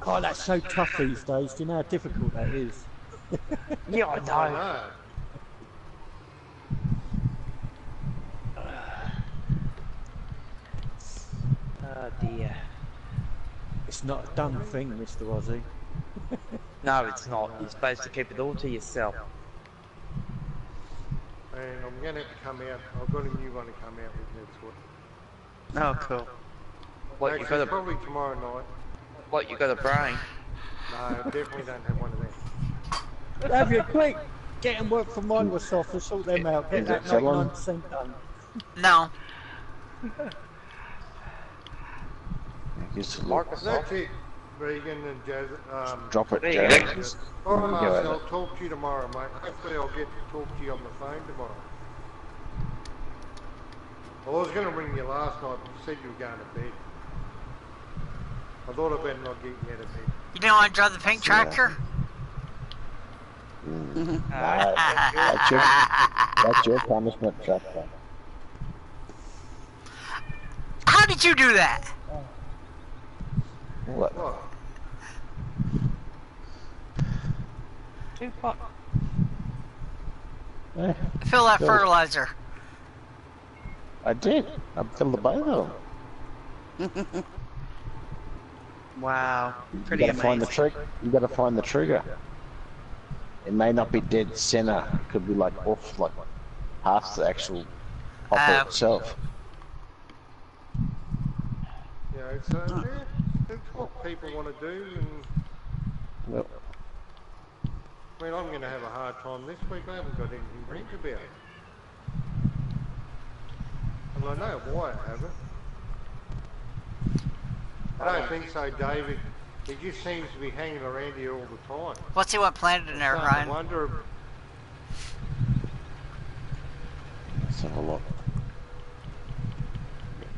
Oh, that's so tough these days. Do you know how difficult that is? Yeah, I I know. know. Oh dear. It's not a done thing, Mr. Ozzy. No, it's not. You're supposed to keep it all to yourself. And I'm going to have to come out. I've got a new one to come out with next week. Oh, cool. What, you Actually, got a, probably tomorrow night. what, you got a brain? No, I definitely don't have one of them. Have you quick? Get them work for Microsoft and sort them out. Get Is that it selling? 99% done. No. Just look, That's it, Regan and Jazz. drop it, There Joe. you go. Just All right, go Marcel, at I'll it. talk to you tomorrow, mate. Hopefully I'll get to talk to you on the phone tomorrow. Well, I was going to ring you last night, but you said you were going to bed. I thought I better not get you out of bed. You don't want to drive the pink tractor? That's your punishment, tractor. How did you do that? What? What? Too hot. Fill that Fill. fertilizer. I did. I filled the both of them. Wow. You Pretty gotta find the amazing. trick. You gotta find the trigger. It may not be dead center. It could be like off, like half the actual hopper itself. You know, so yeah, that's what people want to do, and Yep. I mean, I'm going to have a hard time this week. I haven't got anything to think about. And I know why I haven't. I don't think so, David. He just seems to be hanging around here all the time. What's he want planted in there, I'm starting Ryan? to wonder. Let's have a look.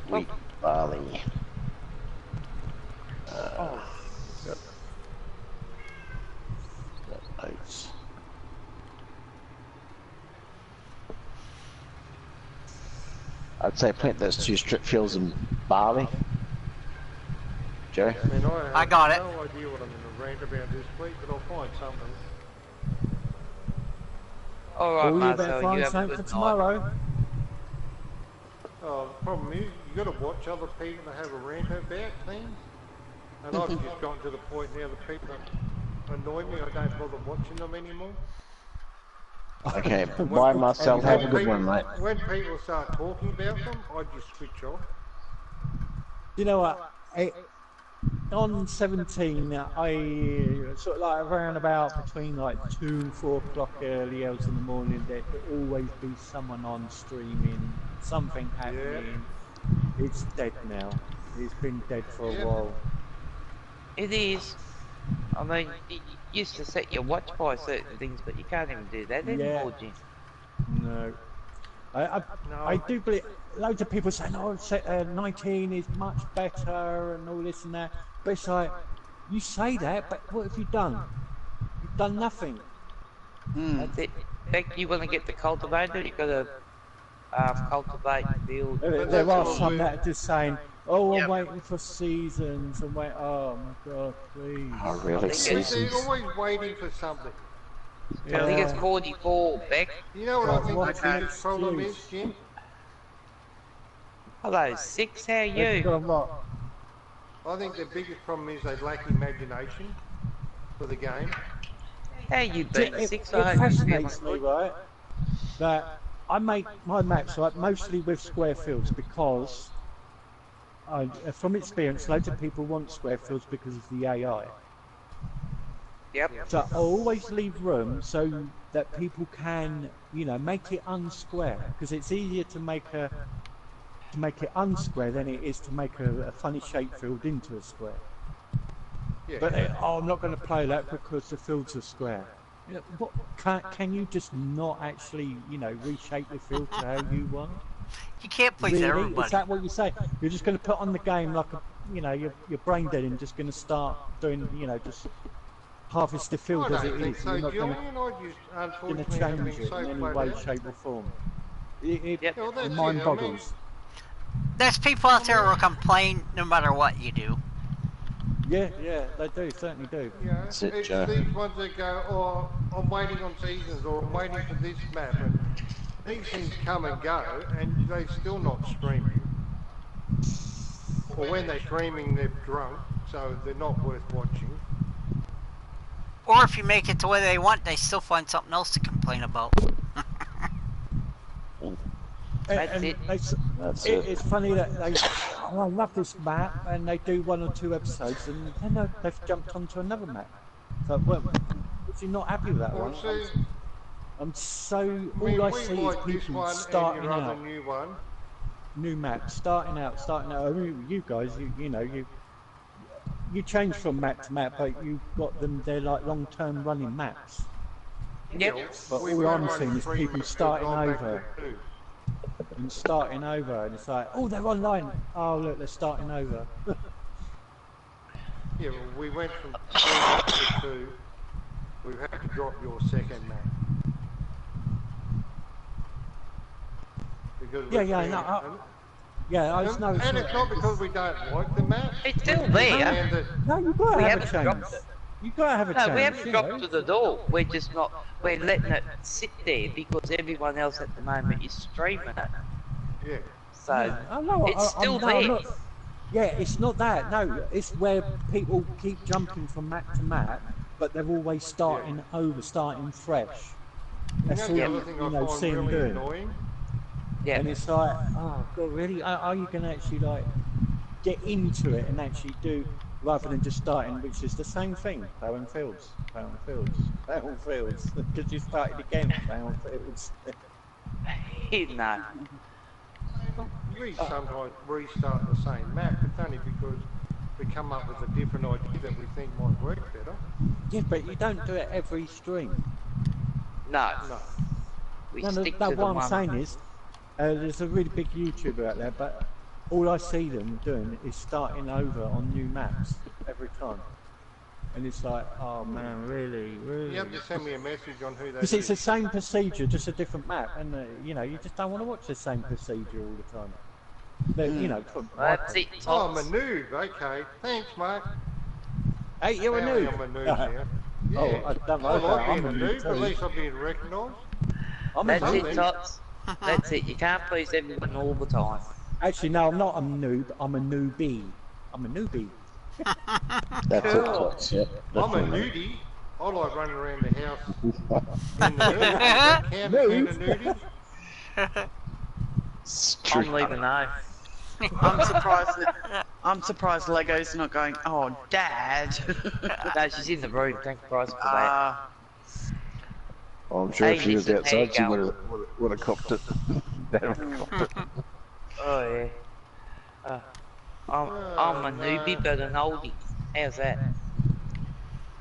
Wheat, barley. Yep. Oats. I'd say plant those 2 strip fields in barley. Joe? I mean, I got have it. no idea what I'm going to rant about this week, but I'll find something. Alright, Oh, you better Marcel, you find have a something good for night. tomorrow. Oh, the problem is, you got to watch other people to have a rant about things. And I've just gotten to the point now that people annoy me. I don't bother watching them anymore. Okay, bye Marcel, have a good one, mate. When people start talking about them, I just switch off. You know what? On 17, I sort of like around about between like 2 and 4 o'clock early hours in the morning, there'd always be someone on streaming, something happening. It's dead now. It's been dead for a while. It is. I mean, you used to set your watch by certain things, but you can't even do that anymore, Jim. No. I do believe loads of people saying, oh, 19 is much better and all this and that. But it's like, you say that, but what have you done? You've done nothing. That's it. In fact, you want to get the cultivator, you've got to cultivate, build. There are all some we- that are just saying, oh, Yep. I'm waiting for seasons and wait, oh my god, please. Oh, really? Yes. They're Seasons? always waiting for something. I think it's 44, Beck. You know what I think What's the the biggest problem is, excuse? Jim? Hello, 6, how are They've you? got what? I think the biggest problem is they lack imagination for the game. How you been, It 6? I hope you're fascinates me, feeling good. right, that I make my maps like mostly with square fields because, from experience, loads of people want square fields because of the AI. Yep. So I always leave room so that people can, you know, make it unsquare because it's easier to make a to make it unsquare than it is to make a funny shaped field into a square. Yeah. But I'm not going to play that because the fields are square. You know, what, can you just not actually, reshape the field to how you want? You can't please Really? everybody. Is that what you say? You're just going to put on the game like you're brain dead and just going to start doing, just harvest the field I as it don't think is. so, You're not Julian. I just going to unfortunately have change been it so in any flat way, out. shape or form. Yep. Yeah, well, that's Mind it. I mean, boggles. There's people out there who will complain no matter what you do. Yeah, they do, certainly do. yeah, That's it, it's Joe. these ones that go, oh, I'm waiting on seasons, or I'm waiting for this map, and these things come and go, and they're still not streaming. Or when they're streaming, they're drunk, so they're not worth watching. Or if you make it the way they want, they still find something else to complain about. That's it. It's funny that I love this map, and they do 1 or 2 episodes, and then they've jumped onto another map. So, well, if you're not happy with that one, See, I'm so I mean, all I we see is like this people one and starting your other out, new one. new map, starting out. I mean, you guys, you change from map to map, but you've got them. They're like long-term running maps. Yep. But We all were I'm running seeing is 3 people maps, starting gone back to over. 2. And starting over, and it's like, oh, they're online. Oh, look, they're starting over. Yeah, well, we went from 3 maps to 2. We've had to drop your second map. Because Yeah, we've yeah, been- no, and- yeah, I just know. and it's not because we don't like the map. It's still We there. understand that No, you've got to We have a haven't change. dropped it. You've got to have a No, change. we haven't you dropped know. to the door. We're just not. We're letting it sit there because everyone else at the moment is streaming it. yeah. So Yeah, I know, it's still no, I'm there. not- yeah, it's not that. No, it's where people keep jumping from map to map, but they're always starting over, starting fresh. That's all The you other thing I see find them really doing. annoying. Yeah. And it's like, oh god, really? Are you going to actually like get into it and actually do, rather than just starting, which is the same thing, Bowen Fields, because you started again, Bowen Fields. No. We sometimes restart the same map. It's only because we come up with a different idea that we think might work better. Yeah, but you don't do it every stream. No. No. We No, stick no, to the what I'm one. saying is, there's a really big YouTuber out there, but all I see them doing is starting over on new maps every time. And it's like, oh man, really? You have to send me a message on who that Because is. it's the same procedure, just a different map, and you just don't want to watch the same procedure all the time. But, from That's it, Oh, I'm a Tots. noob. Okay. Thanks, mate. hey, you're a Apparently noob. I'm a noob now. Yeah. Oh, I don't know I that. like I'm being a a noob noob, but at too. least I'm being recognised. I'm a That's noob. it, Tots. That's it. You can't please everyone all the time. Actually, no, I'm not a noob. I'm a newbie. I'm a newbie. That's it, Cool. Tots, yeah. I'm a Definitely. nudie. I like running around the house in the nudie. Does that count as being a nudie? It's true. I'm leaving home. I'm surprised Lego's not going, oh, Dad. No, she's in the room. Thank Christ for that. Ah, Well, I'm sure Hey, if she was listen, there you outside, she go. would have copped it. Dad would have copped it. Oh yeah. I'm a newbie, but an oldie. How's that?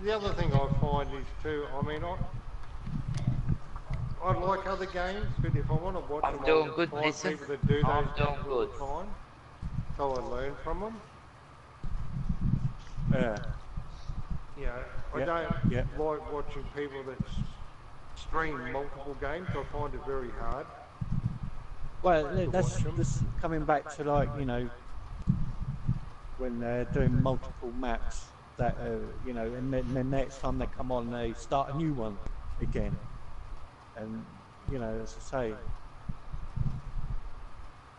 The other thing I find is too, I mean, I like other games, but if I want to watch I'm them, doing I'll good, find listen. people that do those I'm doing games all the good. time, so I learn from them. Yeah. You know, I Yeah, don't yeah. like watching people that stream multiple games. I find it very hard. Well, watch 'em. that's coming back to when they're doing multiple maps that and then the next time they come on they start a new one again, and as I say,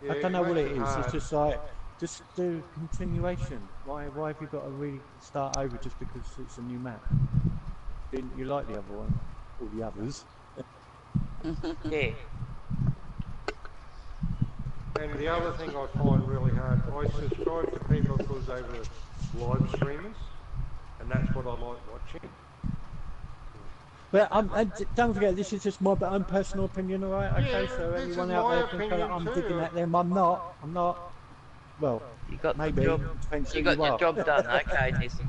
Yeah, I don't know what it makes is. hard. It's just like just do continuation. Why have you got to really start over just because it's a new map? Didn't you like the other one or the others? Yeah. And the other thing I find really hard, I subscribe to people because they were live streamers, and that's what I like watching. But don't forget, this is just my own personal opinion, alright? Okay, Yeah, so this anyone is out my there can opinion I'm too. digging at them. I'm not. Well, You got maybe. the job. Depends You who got you your are. job done. Okay, Nissan.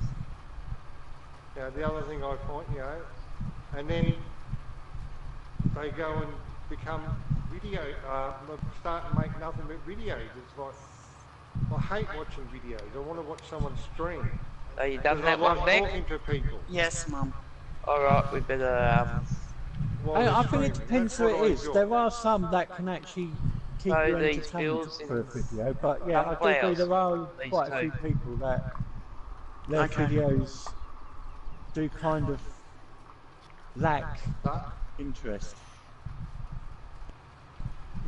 You know, the other thing I find, you know, and then they go and become video, start and make nothing but videos. It's like, I hate watching videos. I want to watch someone stream. So you done Because I that love one, Beck? talking to people. Yes, Mum. Alright, we better, while they're I think streaming. it depends That's who what it I is. enjoy. There are some that can actually keep So you these entertained fields for a in video, but yeah, I do agree players, there are these quite a two. few people that their Okay. videos do kind of lack But, interest.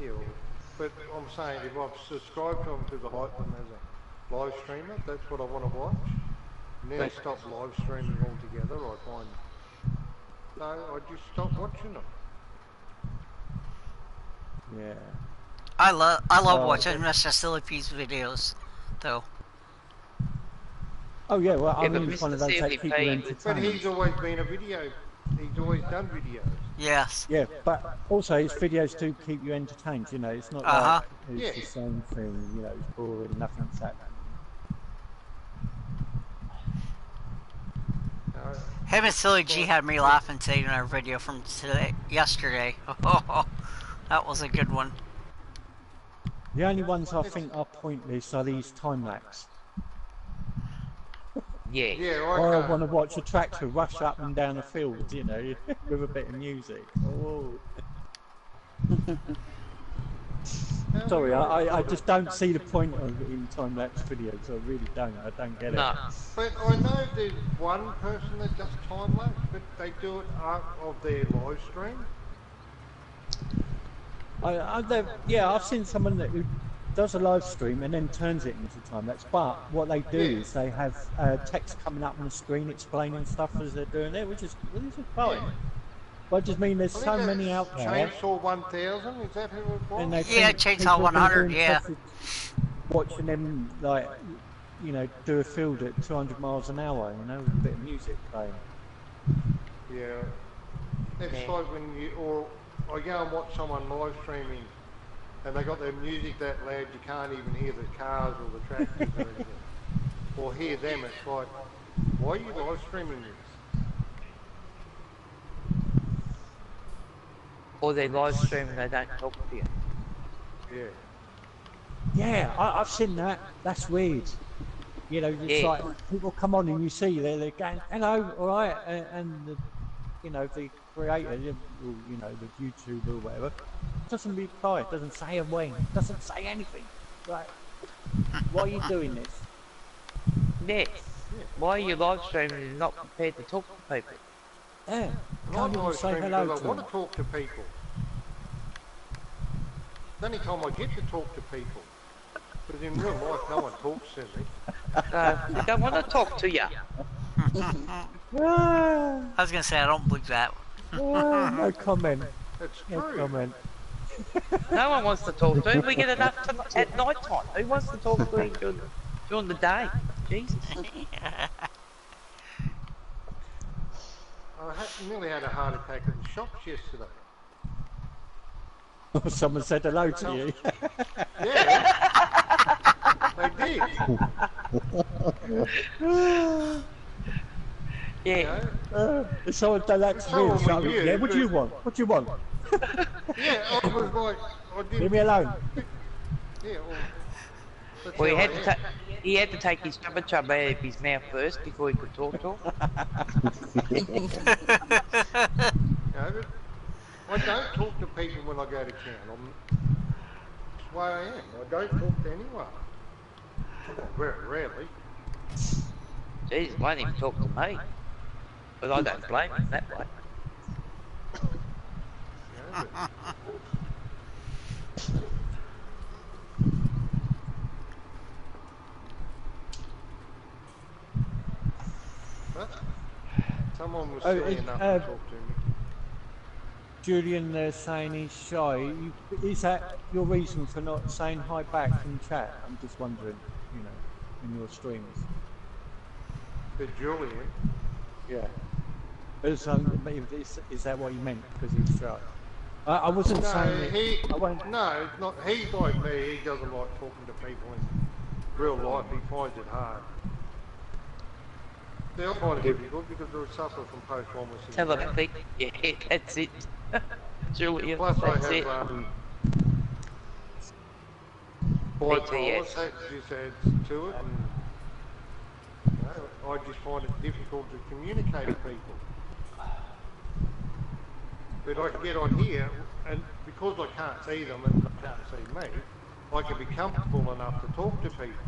yeah, but I'm saying if I've subscribed to them to the hype them as a live streamer, that's what I want to watch. And then I stop live streaming altogether, I find. So I just stop watching them. Yeah. I love Oh. watching Mr. Silly Pete's videos, though. Oh yeah, well, I Yeah, but mean, it's one of those Mr. that Silly keep you Pete- But entertained. he's always been a video. He's always done videos. Yes. Yeah, but also his videos do keep you entertained. You know, it's not Uh-huh. like it's Yeah. the same thing. You know, it's boring. Nothing's happening. Him and Silly G had me laughing today in our video from yesterday. Oh, that was a good one. The only ones I think are pointless are these time lapse. yeah. Yeah, Or I I want to watch a tractor rush up and down a field, you know, with a bit of music. Oh. Sorry, I just don't see the point of it in time lapse videos. I really don't. I don't get No. it. But I know there's one person that does time lapse, but they do it out of their live stream. Yeah, I've seen someone who does a live stream and then turns it into time lapse. But what they do Yeah. is they have text coming up on the screen explaining stuff as they're doing it, which is fine. But I just mean there's I so think many that's out there. Chainsaw 1000, is that who it was? And they Yeah, think Chainsaw people have been 100, doing yeah. sausage, watching them, like, you know, do a field at 200 miles an hour, you know, with a bit of music playing. Yeah. It's Yeah. like when I go and watch someone live streaming and they got their music that loud you can't even hear the cars or the tractors or anything. Or hear them, it's like, why are you live streaming this? Or they live stream and they don't talk to you. Yeah. Yeah, I've seen that. That's weird. You know, it's Yeah. like people come on and you see they're going, hello, all right, and the, you know, the creator, or, you know, the YouTuber or whatever, doesn't reply, doesn't say a wing, doesn't say anything. Like, why are you doing this? Yeah. Why are you live streaming and not prepared to talk to people? Yeah, And I can't even live say stream hello because to I want them. to talk to people. The only time I get to talk to people. But in real life, no one talks to me. They don't want to talk to you. Ah, I was gonna say I don't believe that. no comment. It's No true. comment. No one wants to talk to him. We get enough at night time. Who wants to talk to him during the day? Jesus. I nearly had a heart attack at the shops yesterday. Someone said hello to you. Yeah, they did. Yeah. You know? If someone done that to me, Someone it's like, with you, yeah, what do you but- want? What do you want? Yeah, I was like, I Leave didn't. me alone. Yeah, well, that's Well, how I am. he had to take his chubba chub out of his mouth first before he could talk to him. You know, but I don't talk to people when I go to town. That's the way I am. I don't talk to anyone. Very rarely. Jesus, won't even talk to me. But I don't blame him that way. You know, but someone was Oh, silly it- enough to talk to me. Julian saying he's shy. Is that your reason for not saying hi back in chat? I'm just wondering, you know, in your streams. To Julian. Yeah. Is that what you meant? Because he was drunk? I wasn't saying it. No, it's not. He's like me. He doesn't like talking to people in real life. He finds it hard. See, I find it difficult because I suffer from post-traumatic syndrome. Telepathy. Yeah, that's it. Julia, Plus, I that's have it. bipolar, that just adds to it, and you know, I just find it difficult to communicate with people. But I can get on here, and because I can't see them and they can't see me, I can be comfortable enough to talk to people.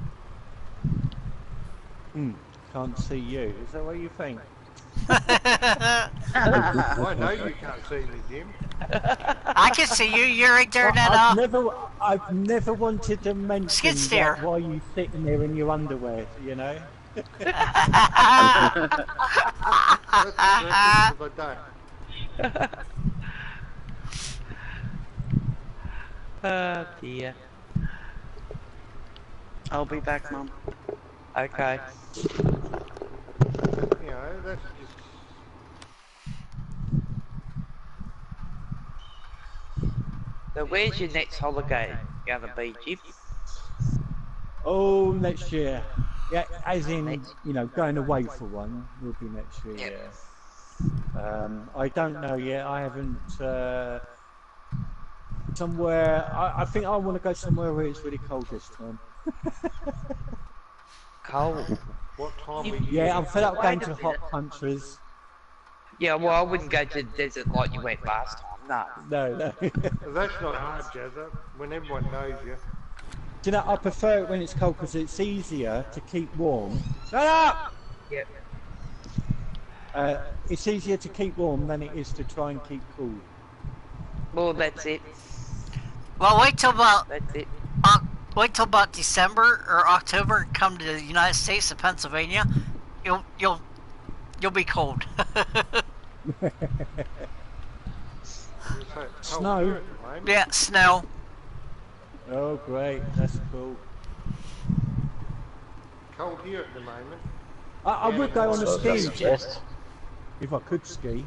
Can't see you. Is that what you think? I know you can't see me, Jim. I can see you. You're right there now. I've never wanted to mention Skid steer. that while you sitting there in your underwear, you know. That's because I don't. Oh dear. I'll be back, Mum. Okay. You know, that's just. So where's your next holiday gonna be, Jim? Oh, next year. Yeah, as in, you know, going away for one will be next year. Yep. Yeah. I don't know yet. I haven't. Somewhere. I think I want to go somewhere where it's really cold this time. Cold. What time of year? Yeah, I'm fed up going to hot countries. Yeah, well, I wouldn't go to the desert like you went last time, no. No. That's not hard, Jazza, when everyone knows you. Do you know, I prefer it when it's cold because it's easier to keep warm. Shut up! Yep. It's easier to keep warm than it is to try and keep cool. Well, that's it. Well, wait till about That's it. December or October and come to the United States and Pennsylvania. You'll be cold. Snow? Yeah, snow. Oh, great. That's cool. Cold here at the moment. I would go on a ski Suggest. if I could ski.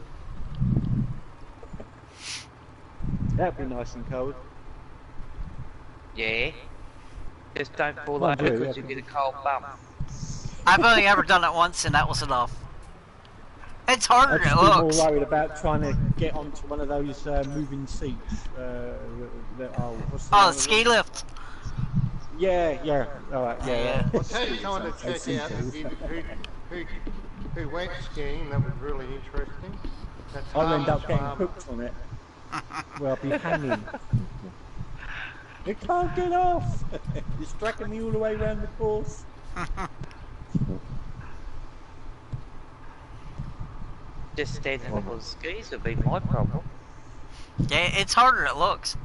That'd be nice and cold. Yeah. Just don't fall Well, over yeah, because yeah. you get a cold bum. I've only ever done it once, and that was enough. It's harder I'd than just it be more looks. worried about trying to get onto one of those moving seats. What's the name Oh, of the ski them? lift. Yeah. Alright, yeah. I'll tell you someone to check out who went skiing, that was really interesting. That's I'll end up Harlan's getting farmer. hooked on it. Well, I'll be hanging. It can't get off! It's dragging me all the way around the course. Just standing on the skis would be my problem. Yeah, it's harder than it looks.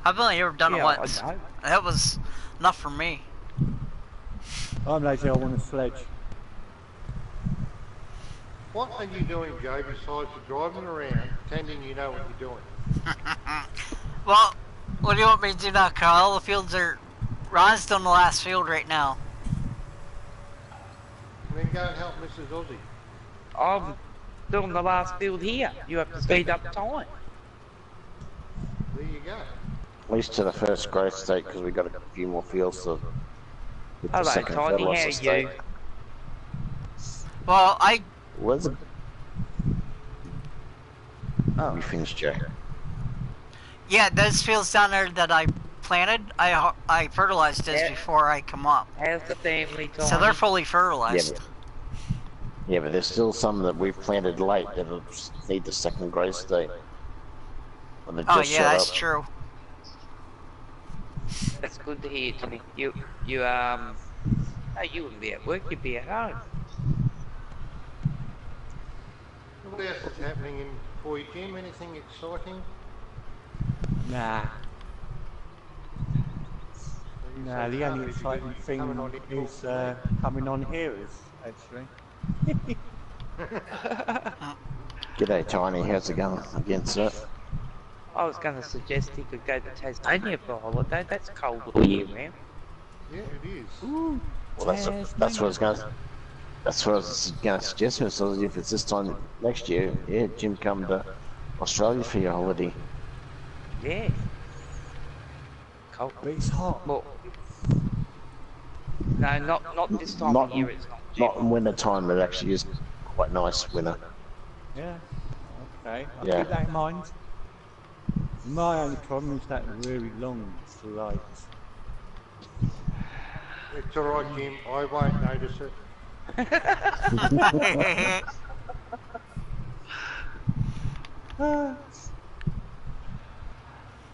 I've only ever done it Yeah, once. I know. That was enough for me. I'm lazy, I want a sledge. What are you doing, Joe, besides driving around, pretending you know what you're doing? Well, what do you want me to do now, Carl? The fields are... Ron's on the last field right now. And then go and help Mrs. Aussie. I'm doing the last field here. You have to speed up time. There you go. At least to the first growth state, because we got a few more fields to get the Hello, second Tiny, how fertilizer are state. you? Well, I... Where's it? Oh. We finished, Joe. Yeah, those fields down there that I planted, I fertilized those Yeah. before I come up. How's the family, Tiny? So they're fully fertilized. Yeah, but there's still some that we've planted late that need the second growth state. When they Oh just yeah, shut that's up. true. That's good to hear, Tony. You wouldn't be at work, you'd be at home. What else is happening for you, Jim? Anything exciting? Nah. Nah, the only exciting thing is coming on here is actually. G'day, Tiny. How's it going against it? I was going to suggest he could go to Tasmania for a holiday. That's cold all year round. Yeah, it is. Ooh, Well, that's what I was going to. That's what I was going to suggest. So if it's this time next year, yeah, Jim, come to Australia for your holiday. Yeah. Cold. But it's hot. Well, no, not this time Not of year. It's not. Jim. Not in winter time. It actually is quite nice winter. Yeah. Okay. I'll Yeah. keep that in mind. My only problem is that really long flight. It's alright, Jim. I won't notice it.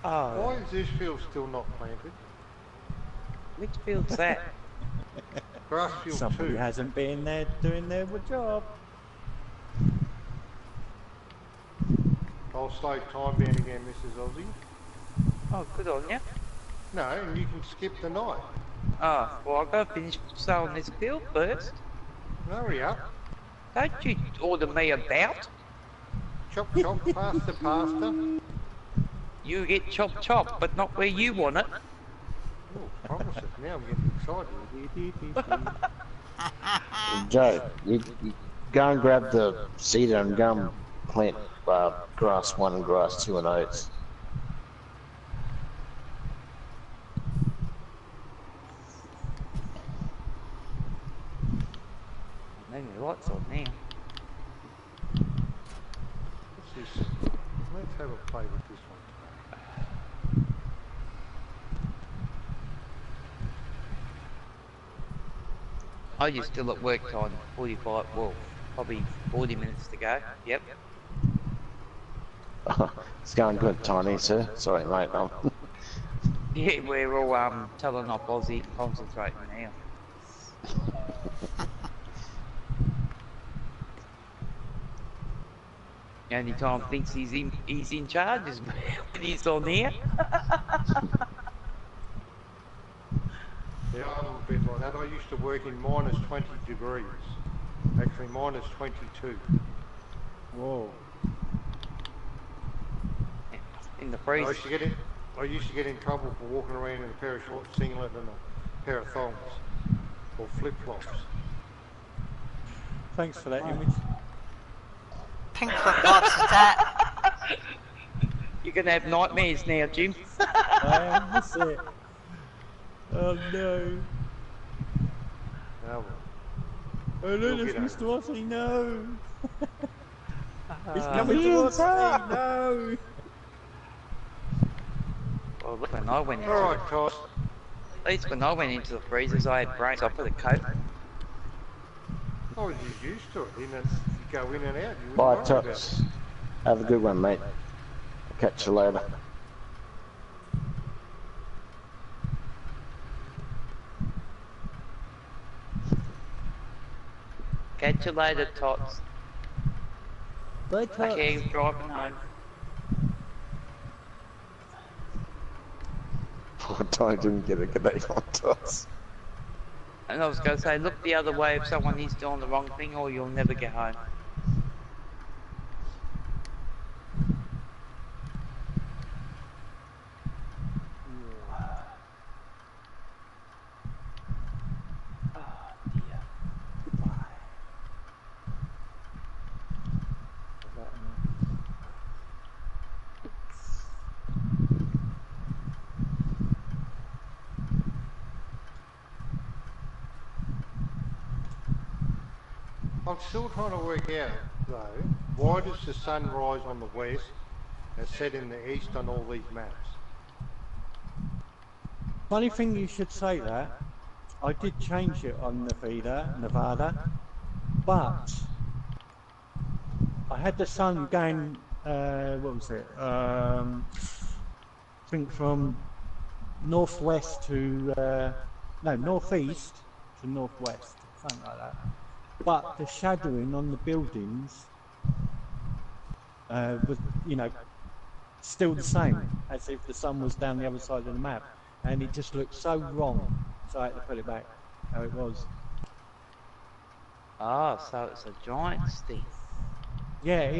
Oh. Why is this field still not planted? Which field's that? Grass field Somebody 2. hasn't been there doing their job. I'll slow time down again, Mrs. Aussie. Oh, good on you. No, and you can skip the night. Oh, well, I'll go finish sowing this field first. Hurry up. Don't you order me about. Chop chop, faster, faster. You get chop chop, but not where you want it. Oh, promises. Now I'm getting excited. Joe, you go and grab the seeder and go and plant grass 1 and grass 2 and oats. Maybe the lights on now. What's this? Let's have a play with this one. I just still at work time, 45, well, probably 40 minutes to go. Yep. It's going good, Tiny, sir. Sorry, mate. Yeah, we're all telling off Aussie, concentrating now. The only time thinks he's in charge is when he's on here. Yeah, I'm a bit like that. I used to work in minus 20 degrees. Actually, minus 22. Whoa. In the I freezer. used to get in trouble for walking around in a pair of short singlet and a pair of thongs. Or flip-flops. Thanks for that image. Pink flip-flops is that? You're gonna have nightmares now, Jim. That's it. Oh no. Oh, Oh no, You'll there's get Mr. Aussie, no. He's Uh, coming to Aussie, no. Well, look, when I went into Alright, Todd. at least when I went into the freezers, I had brains. I put a coat. Oh, you're used to it. You go in and out. You wouldn't Bye, worry about it. Tots. Have a good one, mate. Catch you later. Catch you later, Tots. Bye, Okay, driving home. Poor Tiny didn't get a good day on Tots. And I was going to say, look the other way if someone is doing the wrong thing, or you'll never get home. I'm still trying to work out, though, why does the sun rise on the west and set in the east on all these maps? Funny thing you should say that. I did change it on Nevada, but I had the sun going, what was it? I think from northwest to, no, northeast to northwest, something like that. But the shadowing on the buildings was, you know, still the same as if the sun was down the other side of the map, and it just looked so wrong. So I had to put it back how it was. Ah, so it's a giant stick. Yeah,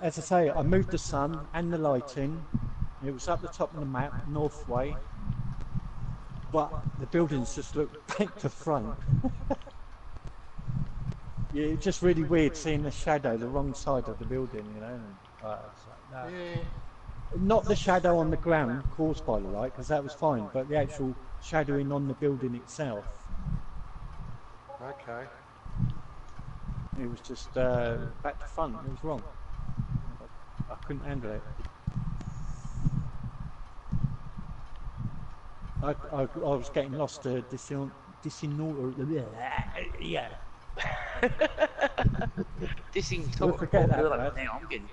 as I say, I moved the sun and the lighting. It was up the top of the map, north way, but the buildings just looked back to front. Yeah, it's just really weird seeing the shadow, the wrong side of the building, you know. And, it's like, no. Yeah. Not the shadow on the ground caused by the light, because that was fine, but the actual shadowing on the building itself. Okay. It was just back to front. It was wrong. I couldn't handle it. I was getting lost to yeah. We'll forget that, Brad. Now I'm getting.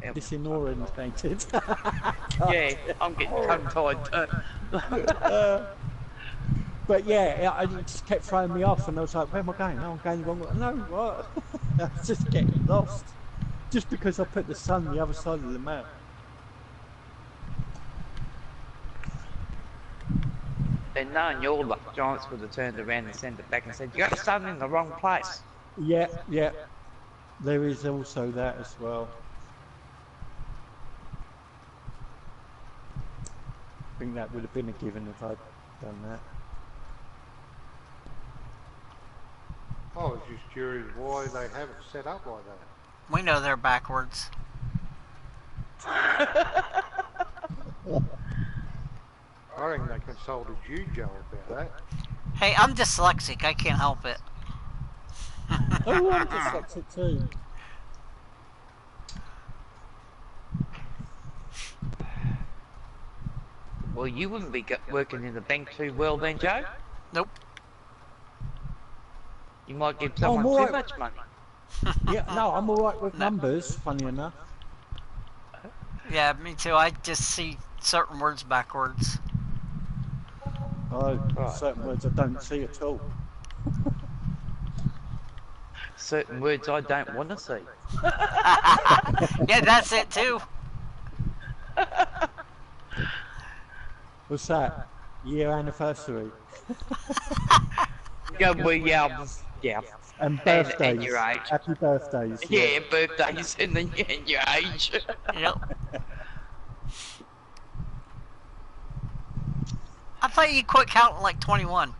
Disorientated. Yeah, I'm getting tongue-tied too. But yeah, it just kept throwing me off, and I was like, where am I going? No, I'm going the wrong way. No, what? I was just getting lost. Just because I put the sun the other side of the map. Then knowing your luck, Giants would have turned around and sent it back and said, you got the sun in the wrong place. Yeah, yeah. There is also that as well. I think that would have been a given if I'd done that. I was just curious why they have it set up like that. We know they're backwards. I reckon they consulted you, Joe, about that. Hey, I'm dyslexic. I can't help it. Oh, I'm dyslexic too. Well, you wouldn't be working in the bank too well then, Joe. Nope. You might give someone too much money. Yeah, no, I'm alright with numbers, funny enough. Yeah, me too. I just see certain words backwards. Oh, certain words I don't see at all. Certain words I don't want to see. Yeah, that's it too. What's that? Year anniversary. Yeah, well, yeah. And birthdays. And your age. Happy birthdays. Yeah, birthdays and then your age. Yep. I thought you quit counting like 21.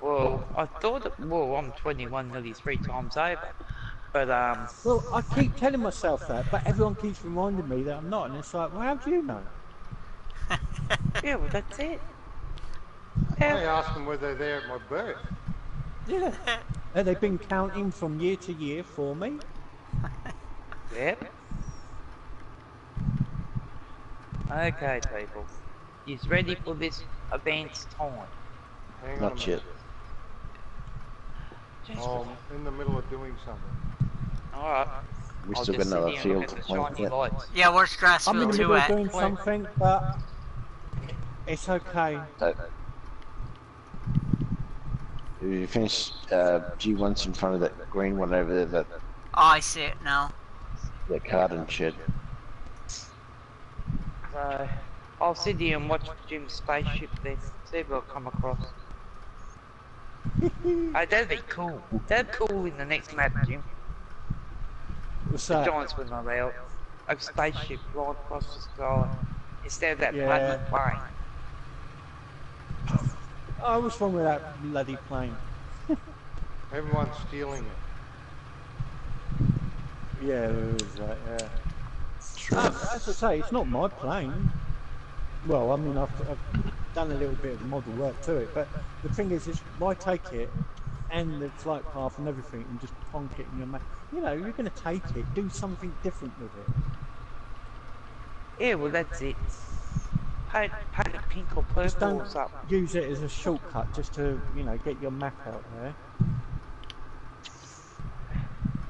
Well, I thought, well, I'm 21 nearly 3 times over. But, Well, I keep telling myself that, but everyone keeps reminding me that I'm not, and it's like, well, how do you know? yeah, well, that's it. I asked them whether they're there at my birth. Yeah. And they've been counting from year to year for me. Yep. Okay, people. He's ready for this advanced time. Hang on Not a yet. minute. I'm in the middle of doing something. Alright. We I'll still just got another sit here and field look to at the plant shiny yet. lights. Yeah, where's I'm in Grassfield the 2 middle of at? doing something, but it's okay. So, you finish G1's in front of that green one over there, that Oh, I see it now. garden shed. So, I'll sit here and watch Jim's spaceship then. See if I'll come across. Oh, that'd be cool. That'd be cool in the next map, Jim. What's The that? Giants wouldn't allow a spaceship flying across the sky instead of that Yeah. bloody plane. Oh, what's wrong with that bloody plane? Everyone's stealing it. Yeah, there is that, yeah. As I say, it's not my plane. Well, I mean, I've done a little bit of model work to it, but the thing is why take it and the flight path and everything and just plonk it in your map? You know, you're going to take it, do something different with it. Yeah, well, that's it. Paint it pink or Just purple don't or something. use it as a shortcut just to, you know, get your map out there.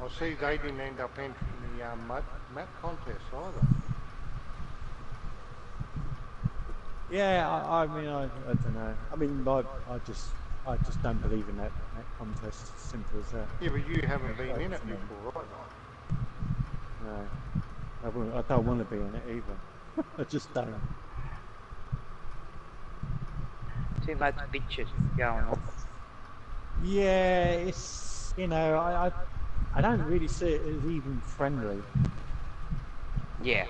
I see they didn't end up entering the map contest either. Yeah, I mean, I don't know. I mean, I just don't believe in that contest. As simple as that. Yeah, but you haven't been in it before, right? No, I don't want to be in it either. I just don't. Too much bitching going on. Yeah, it's, you know, I don't really see it as even friendly. Yeah.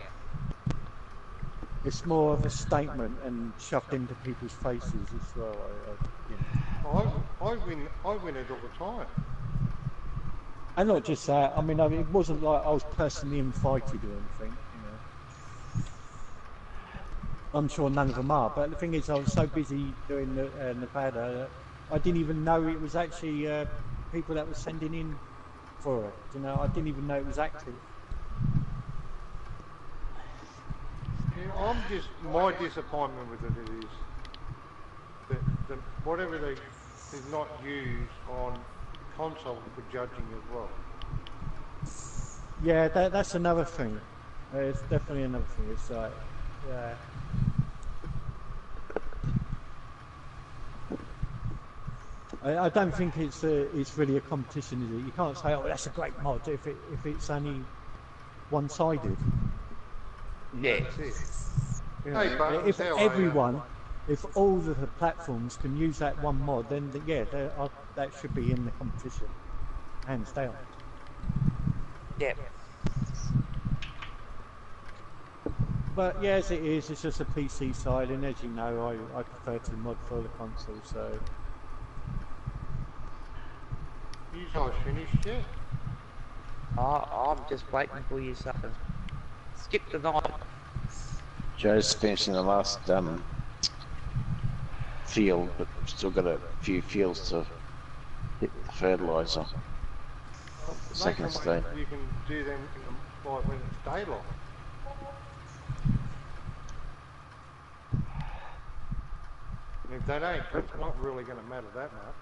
It's more of a statement and shoved into people's faces as well. You know. I win it all the time. And not just that, I mean, it wasn't like I was personally invited or anything, you know. I'm sure none of them are, but the thing is, I was so busy doing Nevada, I didn't even know it was actually people that were sending in for it, you know, I didn't even know it was active. Yeah, my disappointment with it is that whatever they is not used on console for judging as well. Yeah, that's another thing. It's definitely another thing. It's like, yeah. I don't think it's really a competition, is it? You can't say, oh, that's a great mod if it's only one-sided. Yeah. That's it. You know, Hey, but if how everyone, if all the platforms can use that one mod, then yeah, that should be in the competition, hands down. Yeah. But yeah, as it is, it's just a PC side, and as you know, I prefer to mod for the console. So you guys finished yet? I'm just waiting for you something. Skip the night. Joe's finishing the last field, but we've still got a few fields to hit the fertiliser. The second stage. You can do them like when it's daylight. And if that ain't, it's not really going to matter that much.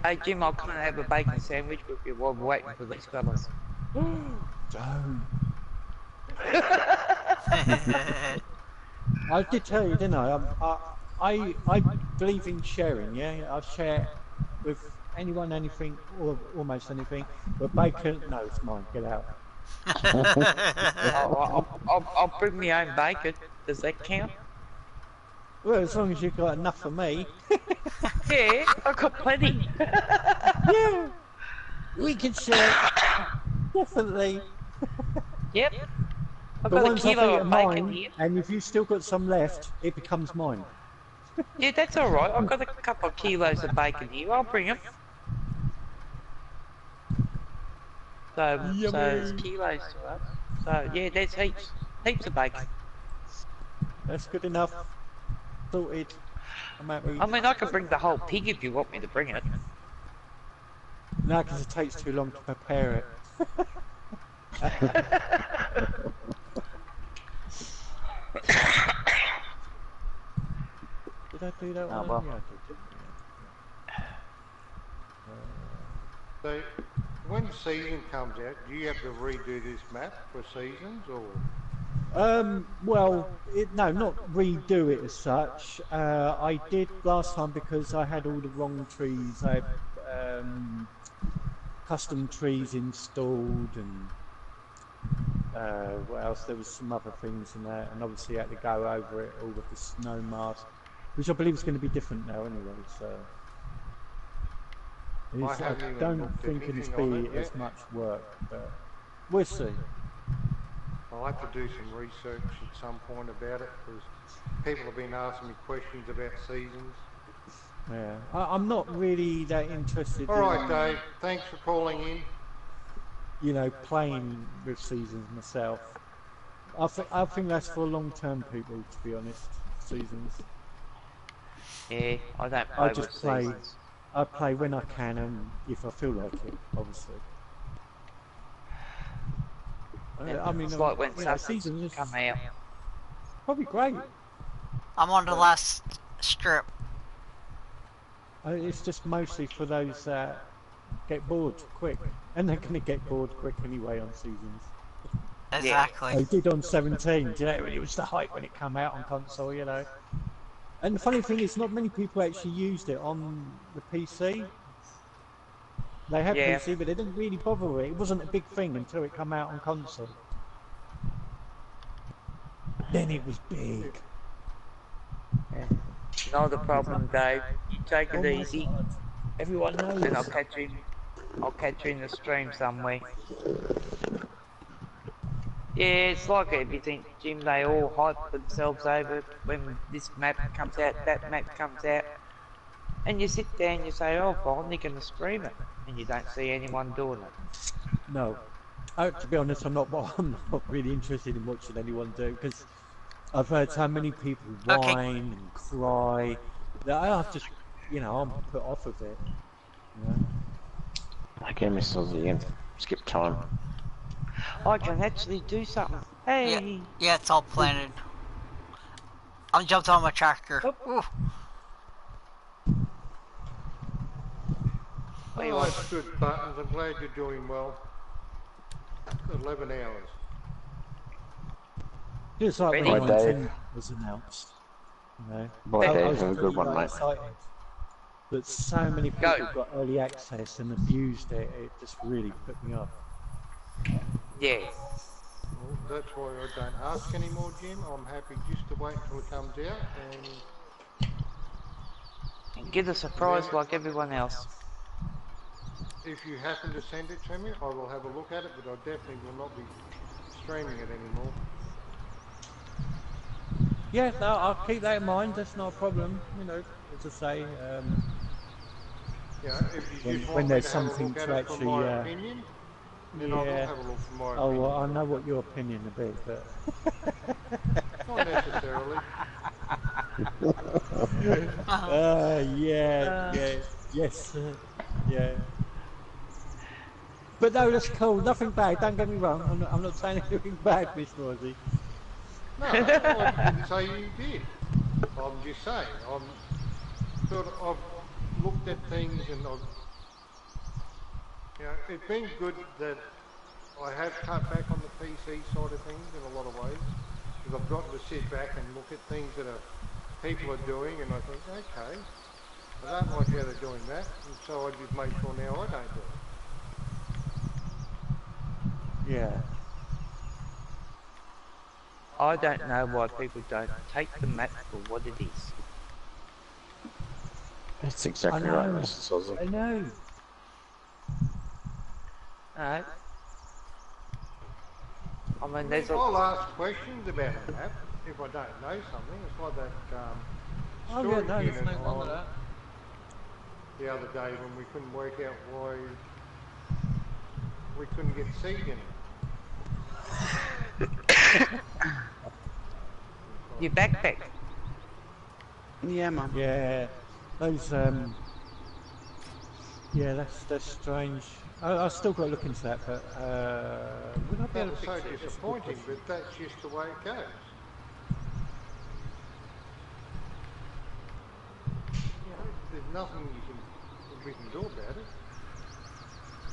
Hey Jim, I'll come and have a bacon sandwich with you while we're waiting for these fellas. don't. I did tell you, didn't I? I believe in sharing. Yeah, I share with anyone, anything, or almost anything. But bacon, no, it's mine. Get out. I'll bring my own bacon. Does that count? Well, as long as you've got enough for me. Yeah, I've got plenty. Yeah, we can share. Definitely. Yep. I've The got a ones I've kilo eaten of bacon mine, here. and if you've still got some left, it becomes mine. Yeah, that's alright. I've got a couple of kilos of bacon here. I'll bring them. So it's kilos to us. So yeah, there's heaps of bacon. That's good enough. Sorted. I'm happy. I mean, I can bring the whole pig if you want me to bring it. No, because it takes too long to prepare it. Did I do that Oh, one? well. Yeah, I did. So, when season comes out, do you have to redo this map for seasons, or? Well, no, not redo it as such. I did last time because I had all the wrong trees. I had custom trees installed, and what else? There was some other things in there, and obviously I had to go over it all with the snow mask, which I believe is going to be different now anyway. So I don't think it'll be as much work, but we'll see. I'll have to do some research at some point about it, because people have been asking me questions about seasons. Yeah, I'm not really that interested. All right, Dave. Thanks for calling in. You know, playing with seasons myself. I think that's for long-term people, to be honest. Seasons. Yeah, I don't play I with just play. seasons. I play when I can and if I feel like it, obviously. I mean, It's like when seasons is come out. probably great. I'm on the last strip. It's just mostly for those that get bored quick, and they're going to get bored quick anyway on seasons. Exactly. They did on 17. Do you know, it was the hype when it came out on console, you know. And the funny thing is, not many people actually used it on the PC. They had Yeah. PC, but they didn't really bother with it. It wasn't a big thing until it came out on console. Then it was big. Yeah. Not a problem, Dave. You take it Oh my easy. God. Everyone knows. Then I'll catch you in the stream somewhere. Yeah, it's like everything, Jim. They all hype themselves over when this map comes out, that map comes out. And you sit there and you say, oh, finally gonna stream it. And you don't see anyone doing it. No. To be honest, I'm not really interested in watching anyone do it because I've heard so many people Okay. whine and cry that I've just, you know, I'm put off of it. You know? Okay, Miss Aussie, skip time. I can actually do something. Hey! Yeah, it's all planted. I'm jumped on my tractor. Ooh. Oh, that's good, Buttons. I'm glad you're doing well. 11 hours. Just like Ready? when Bye, Dave. 19 was announced. You know? Bye, I Dave. was Have a good really, one, like, mate. excited that so many people got early access and abused it. It just really put me off. Yeah. Well, that's why I don't ask anymore, Jim. I'm happy just to wait till it comes out and Get a surprise like everyone else. if you happen to send it to me, I will have a look at it, but I definitely will not be streaming it anymore. Yeah, no, I'll keep that in mind. That's not a problem. You know, as I say, Yeah, if you when, just when want me there's to have a something look at to it actually, from my opinion, then I will yeah. have a look from my Oh, opinion. well, I know what your opinion a bit, but Not necessarily. yes, yeah. But no, that's cool. Nothing bad. Don't get me wrong. I'm not saying anything bad, Miss Rosie. No, I didn't say you did. I'm just saying, I've looked at things and it's been good that I have cut back on the PC side of things in a lot of ways, because I've gotten to sit back and look at things that people are doing, and I think, okay, I don't like how they're doing that, and so I just make sure now I don't do it. Yeah. I don't know why people don't take the map for what it is. That's exactly right, Mrs. Aussie. I know. Alright. I mean, there's I'll ask questions about a map if I don't know something. It's like that Oh, storage yeah, no, there's unit no wrong with on that. the other day when we couldn't work out why we couldn't get seed in it. your backpack. Yeah, Mum. Yeah. Those, yeah, that's strange. I've still got to look into that, but would I be That able was to so fix it? That's a good disappointing, question. but that's just the way it goes. You know, there's nothing we can do about it.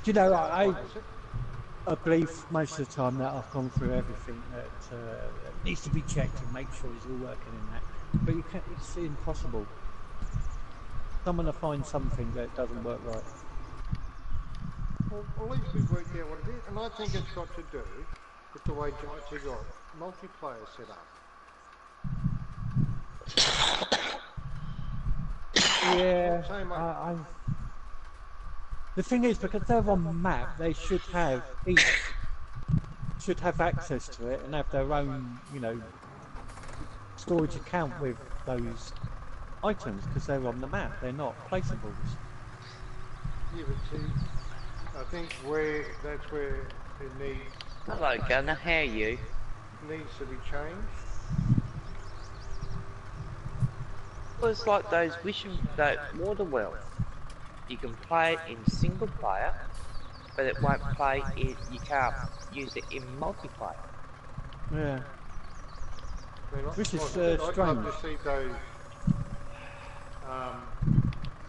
Do you know, Replace it. I believe most of the time that I've gone through everything that needs to be checked and make sure it's all working in that. But you can't, it's impossible. Someone to find something that doesn't work right. Well, at least we've worked out what it is, and I think it's got to do with the way Giants have got multiplayer set up. Yeah, Same way. the thing is, because they're on the map, they should have access to it and have their own, you know, storage account with those items because they're on the map. They're not placeables. Yeah, but see, I think that's where it needs Hello, Gunner. How are you? to be changed. Well, it's like those that water wells. You can play it in single player, but it won't play it. You can't use it in multiplayer. Yeah. I mean, Which is, like I said, I'd love strange. to see those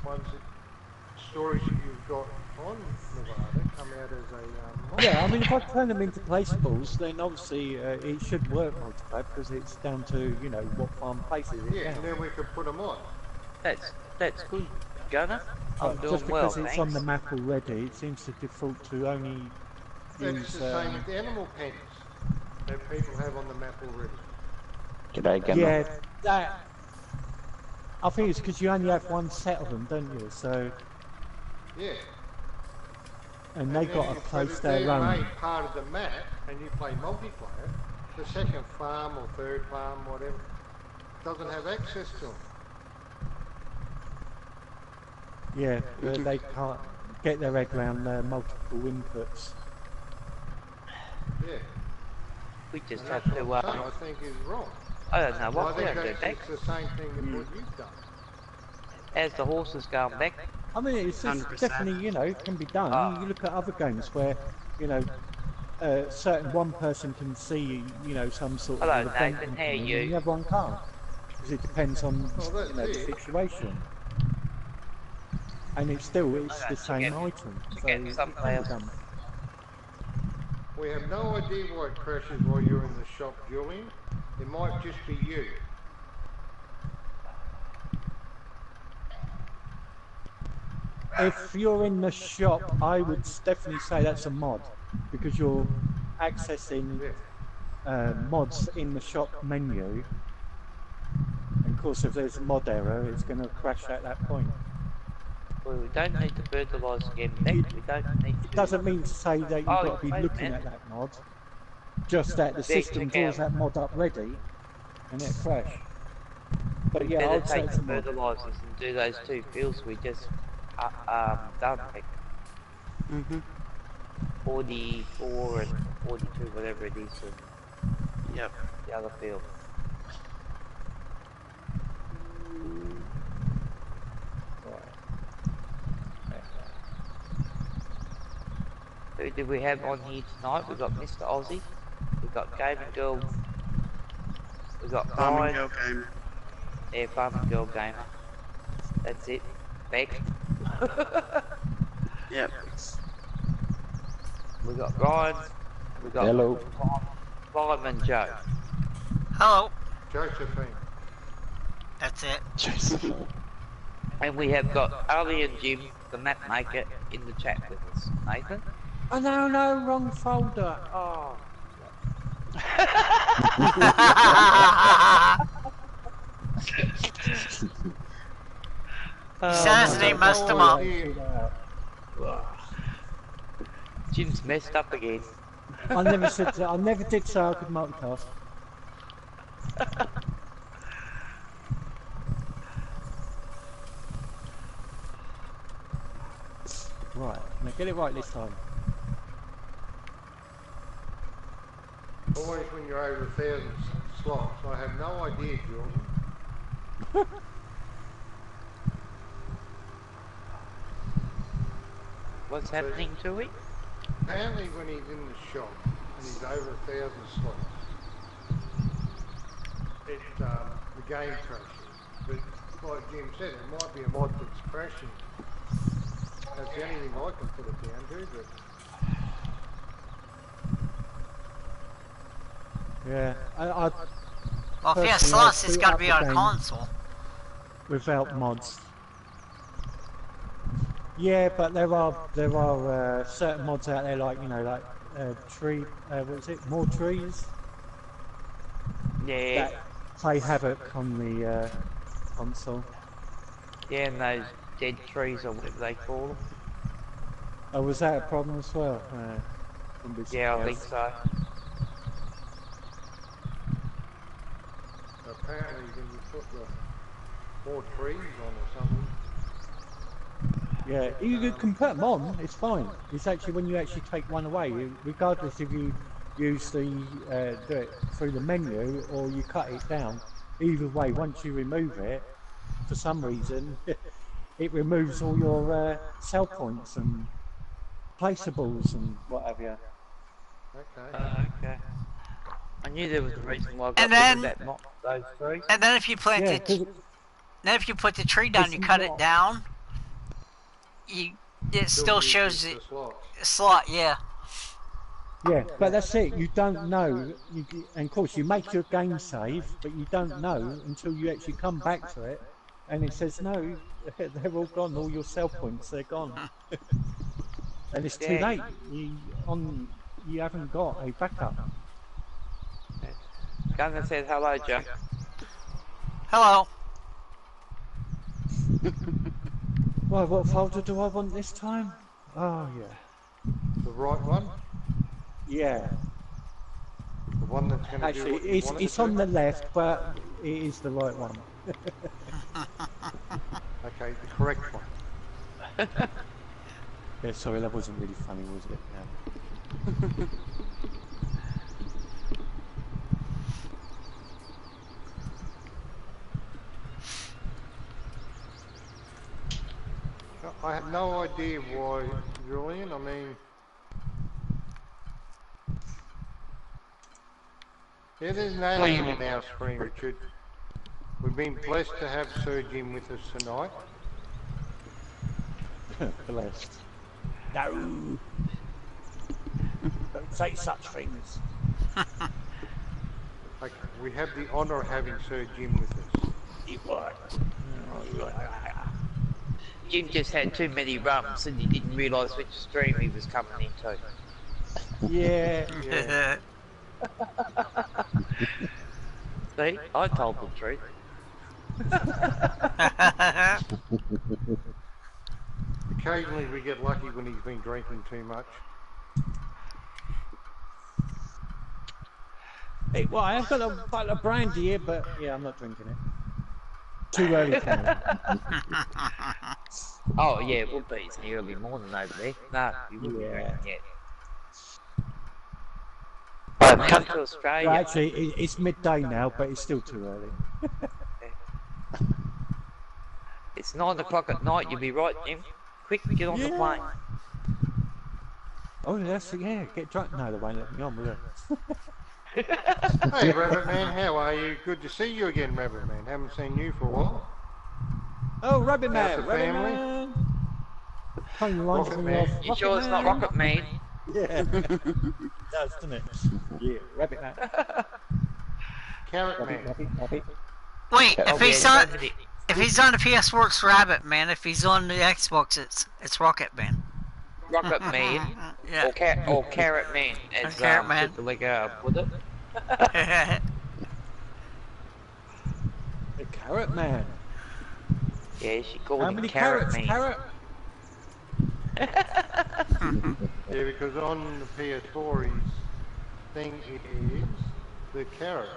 ones stories that you've got on Nevada come out as a mod. Yeah, I mean, if I turn them into placeables, then obviously it should work multiplayer because it's down to, you know, what farm places it Yeah, down. and then we could put them on. That's good, Gunner. I'm But doing just well, because it's thanks. on the map already, it seems to default to only That's use. the same with the animal pens that people have on the map already. G'day, Gunner. Yeah, that. I think it's because you only have one set of them, don't you? So Yeah. and they got to But place if their they're own. made part of the map and you play multiplayer, the second farm or third farm, whatever, doesn't have access to them. Yeah, they can't get their head around multiple inputs. Yeah. We just And have that's to. what I'm saying, I think is wrong. I don't know I what think we're going to do. it's the same thing as what you've done. As the horses going back, I mean, it's 100%. definitely, you know, it can be done. You look at other games where, you know, certain one person can see, you know, some sort of Hello, event Nathan, how are happening, you? and the other one can't. Because it depends on, Well, that's you know, the it. situation. And it's the same item. So get it some can be players. done. We have no idea why it crashes while you're in the shop, Julian. It might just be you. If you're in the shop, I would definitely say that's a mod. Because you're accessing Yeah. mods in the shop menu. And of course, if there's a mod error, it's going to crash at that point. well, we don't need to fertilise again back. We don't need to. It doesn't mean to say that you've got to be wait a looking minute. at that mod. Just that the system check draws out. that mod up ready, and it crash. But yeah, I Better would say take it's the a mod. fertilisers and do those 2 fields we just done. Like Mhm. 44 and 42, whatever it is, and Yep. the other field. Who did we have on here tonight? We've got Mr. Aussie, we've got Gaming Girl, we've got Farming Brian, girl game. yeah, Farming Girl Gamer. That's it. Beck. Yep. We've got Ryan, we've got Hello. Bob and Joe. Hello. Josephine. That's it. Josephine. And we have got Ali and Jim, the map maker, in the chat with us. Nathan? Oh no, wrong folder. Oh. Saturday messed him up. Jim's messed up again. I never said that. I never did say I could multitask. Right, now get it right this time. Always when you're over 1,000 slots, I have no idea, Jordan. What's happening to it? Apparently when he's in the shop and he's over 1,000 slots, the game crashes. But like Jim said, it might be a mod that's crashing. That's the only thing I can put it down to, but Yeah, Well, if he has Personally, slots, I'd it's boot got to up be the on game. console. without mods. Yeah, but there are certain mods out there like tree. What is it? More trees Yeah, that play havoc on the console. yeah, and those dead trees or whatever they call them. Oh, was that a problem as well? Wouldn't be Yeah, I think surprised. so. apparently when you put the more trees on or something, Yeah, you can put them on. It's fine. It's actually when you actually take one away, regardless if you use the do it through the menu or you cut it down. Either way, once you remove it, for some reason, it removes all your sell points and placeables and what have you. okay. Okay. I knew there was a reason why I got And rid then- of that mock, those trees. And then if you plant Yeah, it, 'cause then if you put the tree down, you It's cut it not- down. It still uses shows the it slots. slot. Yeah. yeah, but that's it. You don't know, and of course you make your game save, but you don't know until you actually come back to it, and it says no, they're all gone. All your sell points, they're gone, and it's too Yeah. late. You haven't got a backup. Gunner said hello, Joe. Hello. Right, what folder do I want this time? Oh yeah. right one? Yeah. The one that's going to do Actually, what you want it it's to on do? the left, but it is the right one. Okay, the correct one. Yeah, sorry, that wasn't really funny, was it? Yeah. I have no idea why, Julian. I mean, yeah, there's an alien in our screen, Richard. We've been blessed to have Sir Jim with us tonight. Blessed. No! Don't say such things. Okay, we have the honour of having Sir Jim with us. Jim just had too many rums and he didn't realise which stream he was coming into. Yeah. Yeah. See, I told the truth. Occasionally we get lucky when he's been drinking too much. Hey, well, I've got a bottle of brandy here, but yeah, I'm not drinking it. Too early for me. Oh yeah, it would be. It's the early morning over there. No, you wouldn't be Yeah. drinking yet. But now to Australia. Well, actually, it's midday now, but it's still too early. It's 9 o'clock at night. You'll be right, Jim. Quick, get on the plane. Oh, that's yeah. Get drunk. No, they won't let me on, will they? Hey, Rabbit Man, how are you? Good to see you again, Rabbit Man. Haven't seen you for a while. Oh, Rabbit How's Man, the Rabbit family? Man. Phone lines Rocket me Man. off. You sure it's not Rocket Man? Yeah. It does, doesn't it? Yeah, Rabbit Man. Carrot Rabbit, Man. rabbit, rabbit. Wait, Oh, if he's yeah, on, if he's on the PS4, it's Rabbit Man. If he's on the Xbox, it's Rocket Man. Rocket Man. Yeah. Or Carrot Man, as Carrot Man. Super Lego put it. The Carrot Man. Yeah, she called How him many Carrot carrots? Man. Carrot? Yeah, because on the PS4 his thing is the carrot.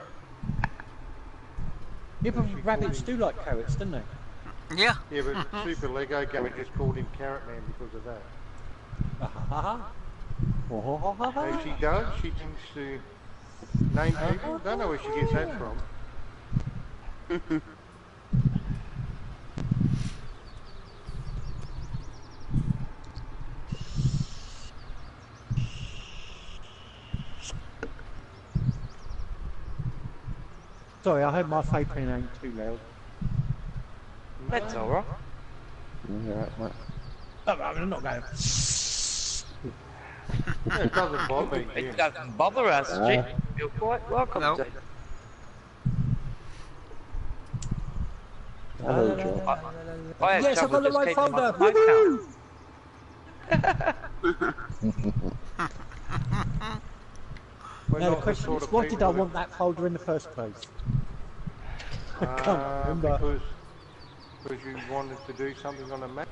Yeah, but rabbits do like carrots, don't they? Yeah. Yeah, but Super Lego Gamer just called him Carrot Man because of that. Hey, she does. She thinks to name people. Don't know where she gets that from. Sorry, I hope my vaping ain't too loud. That's alright. You're right, mate. Oh, I'm not going. Yeah, it doesn't bother me. It Jim. doesn't bother us, Jim. You're quite welcome Nope. to. Hello, Joe. I had Yes, I've trouble got the just right keeping my folder. smoke Woohoo! We're Now the not question sort is, of why did I people want that folder in the first place? I that- can't remember. Because you wanted to do something on a Mac.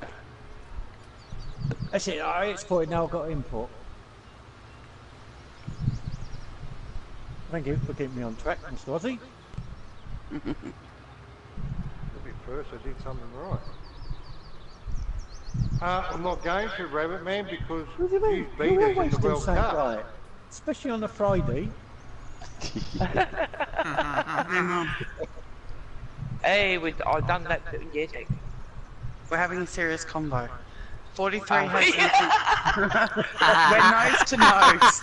That's it, I exported, now I've got to import. Thank you for keeping me on track, Mr. Ozzy. A bit first, I did something right. I'm not going to Rabbit Man because What do you mean? you beat You us in always the do World something Cup. right. Especially on a Friday. Hey, I done that too. Yeah, Jake. We're having a serious combo. 43 Oh. has we're nose to nose.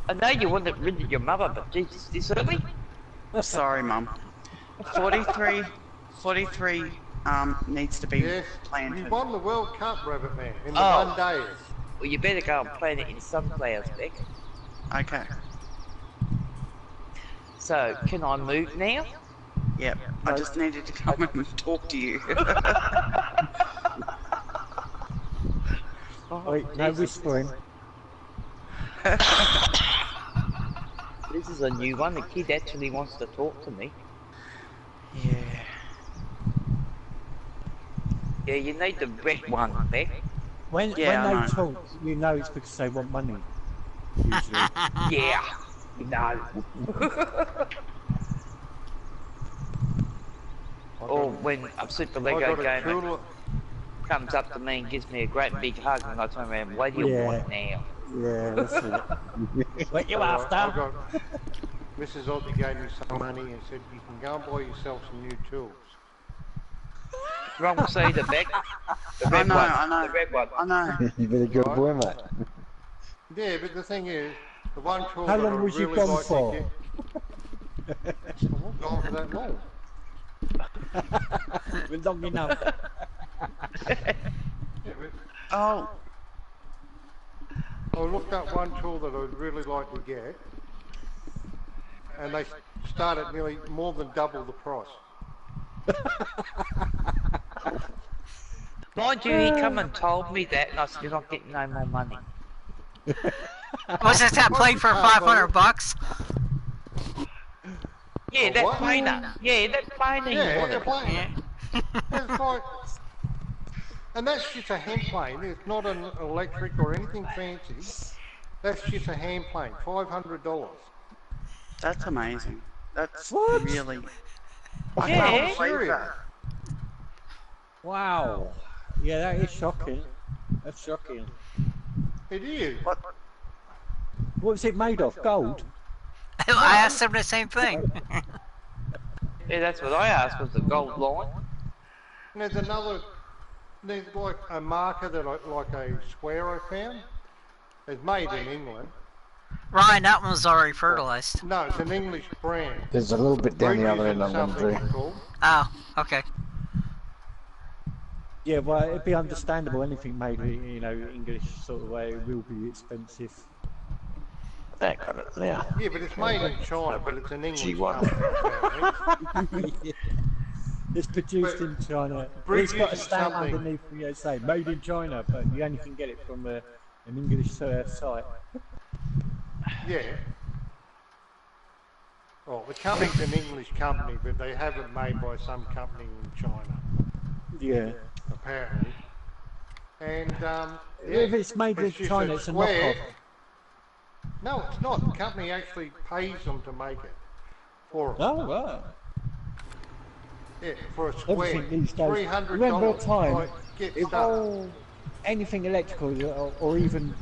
I know you wanted rid of your mother, but Jesus, this early? Sorry, Mum. 43 needs to be Yes, we planted. won the World Cup, Rabbit Man, in the Oh. 1 day. Well, you better go and plant it in sunflowers, Beck. Okay. So, can I move now? Yep. I just needed to come and talk to you. Oh, Wait, no Jesus. whispering. This is a new one. The kid actually wants to talk to me. Yeah. Yeah, you need the red one, Beck. When Yeah, I they know. talk, you know it's because they want money. Usually. Yeah, you know. Or when a Super Lego gamer comes up to me and gives me a great big hug and I turn around, what do you want now? Yeah, that's it. What you after? Mrs. Aussie gave me some money and said, you can go and buy yourself some new tools. Wrong seat, Beck. The red one. I know. The red one. I know. You better go boy, mate. Yeah, but the thing is, the one tool How that long I was you really gone like for? to get... I'm not gone for that long. Long enough. Yeah, but Oh, I looked up one tool that I'd really like to get, and they start at nearly more than double the price. Mind you, he come and told me that and I said, you're not getting no more money. Was it that plate for $500? Yeah, Oh, that what? planer. Yeah, that planer Yeah, he wanted. the plane. Yeah. It's like, and that's just a hand plane. It's not an electric or anything fancy. That's just a hand plane. $500. that's amazing. That's What? really. I Yeah. can't believe Serious. that. Wow. Yeah, that is shocking. That's shocking. It is. What? What was it made of? Gold? I asked him the same thing. Yeah, that's what I asked, was the gold line. And there's another. There's like a marker that like a square I found. It's made in England. Ryan, that one was already fertilized. No, it's an English brand. There's a little bit down the other Bridges end and I'm going to something do. called. Oh, okay. Yeah, well, it'd be understandable. Anything made, you know, English sort of way, it will be expensive. That got it now. Yeah, but it's made in China, but it's an English G1. company. It's produced in China. Bridges It's got a and stamp something. underneath, you know, say made in China, but you only can get it from an English site. Yeah. Well, the company's an English company, but they have it made by some company in China, Yeah. apparently. And If it's made in just China, it's a knockoff. No, it's not. The company actually pays them to make it for them. Oh, right. Yeah, for a square. Everything these days. $300. Remember a time, Like, get if stuff. all anything electrical or even,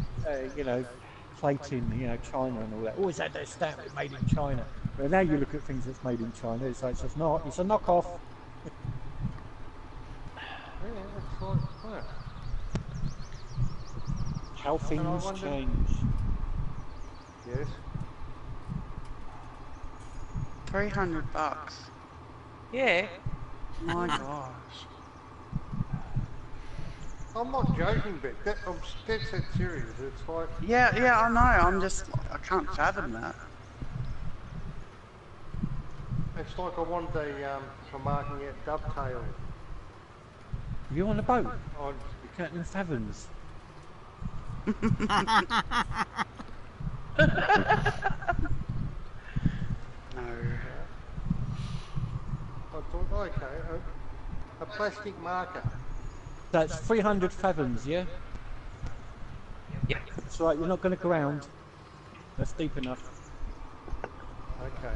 you know, plating, you know, China and all that, always had that stamp made in China. But now you look at things that's made in China, it's like, it's just not, it's a knockoff. Yeah, it's like that. How things wonder- change. Yes. $300. Yeah. My gosh. I'm not joking, but I'm dead set serious. It's like, Yeah, I know. I'm just, I can't fathom that. it's like I wanted a, for marking out dovetail You on a boat? on. You're counting fathoms. No. I thought, okay, a plastic marker. That's 300 fathoms, yeah? Yeah. That's right, you're not going to ground. That's deep enough. Okay.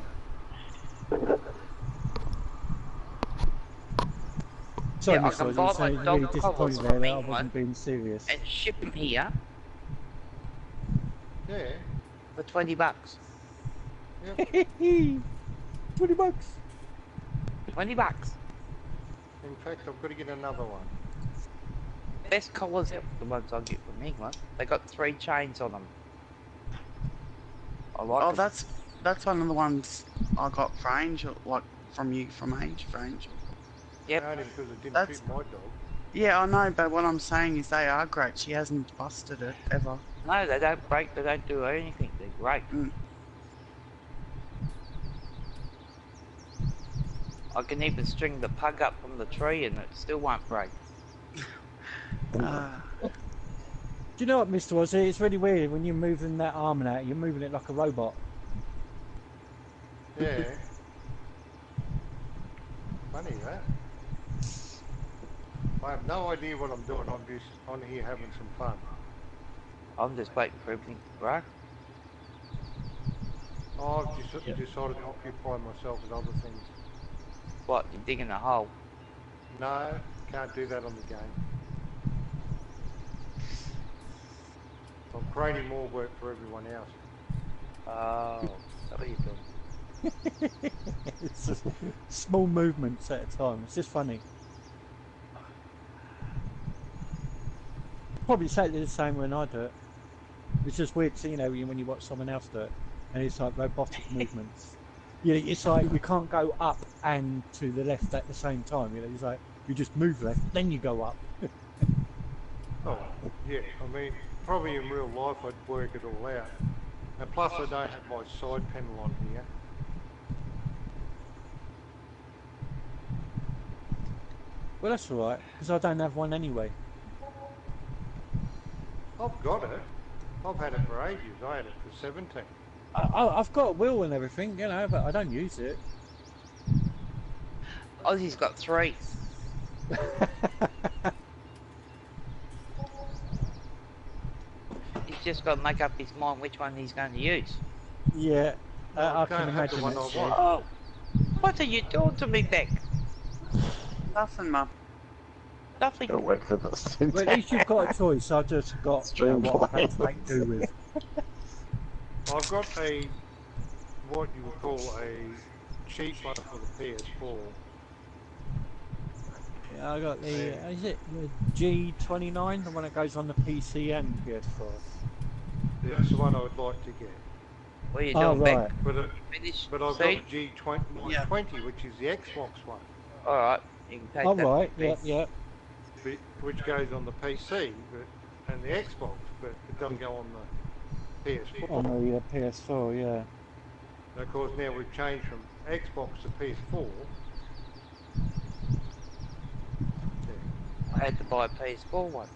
Sorry, Yeah, I Miss can Oz, buy I'm my saying really dog disappointed collars there from that I England wasn't being serious. and ship them here Yeah. for $20. Yep. 20 bucks. $20. In fact, I've got to get another one. Best collars are the ones I get from England. They got 3 chains on them. I like Oh, them. that's one of the ones I got for Angel, like from you, from Age for Angel. Yep. Only because it didn't That's- fit my dog. Yeah, I know, but what I'm saying is they are great. She hasn't busted it ever. No, they don't break, they don't do anything. They're great. Mm. I can even string the pug up from the tree and it still won't break. Uh, Do you know what, Mr. Ozzy? It's really weird when you're moving that arm out, you're moving it like a robot. Yeah. Funny that. I have no idea what I'm doing. I'm just on here having some fun. I'm just waiting for everything to grow. I've just decided to occupy myself with other things. What, you're digging a hole? No, can't do that on the game. I'm creating more work for everyone else. Oh, that's what you're doing. It's just small movements at a time. It's just funny. Probably exactly the same when I do it. It's just weird, you know, when you watch someone else do it, and it's like robotic movements. You know, it's like you can't go up and to the left at the same time. You know, it's like you just move left, then you go up. Oh, yeah. I mean, probably in real life I'd work it all out. And plus I don't have my side panel on here. Well, that's all right, because I don't have one anyway. I've got it. I've had it for ages. I had it for 17. I've got a wheel and everything, you know, but I don't use it. Ozzy's got 3. He's just got to make up his mind which one he's going to use. Yeah, I can't can have the imagine one that. I want. Oh, what are you doing to me, Beck? Nothing, Mum. Nothing. Gotta wait for this to But at least you've got a choice. I just got what I had to make do with. I've got what you would call a cheap one for the PS4. Yeah, I got the, is it the G29, the one that goes on the PC and PS4? That's the one I would like to get. What are you Oh, doing, right. Beck? But, Finish. but I've See? got the G20, which is the Xbox one, Alright, you can take Oh, that. right, yeah, yeah. which goes on the PC and the Xbox, but it doesn't go on the PS4. On the PS4, yeah. And of course now we've changed from Xbox to PS4. I had to buy a PS4 one.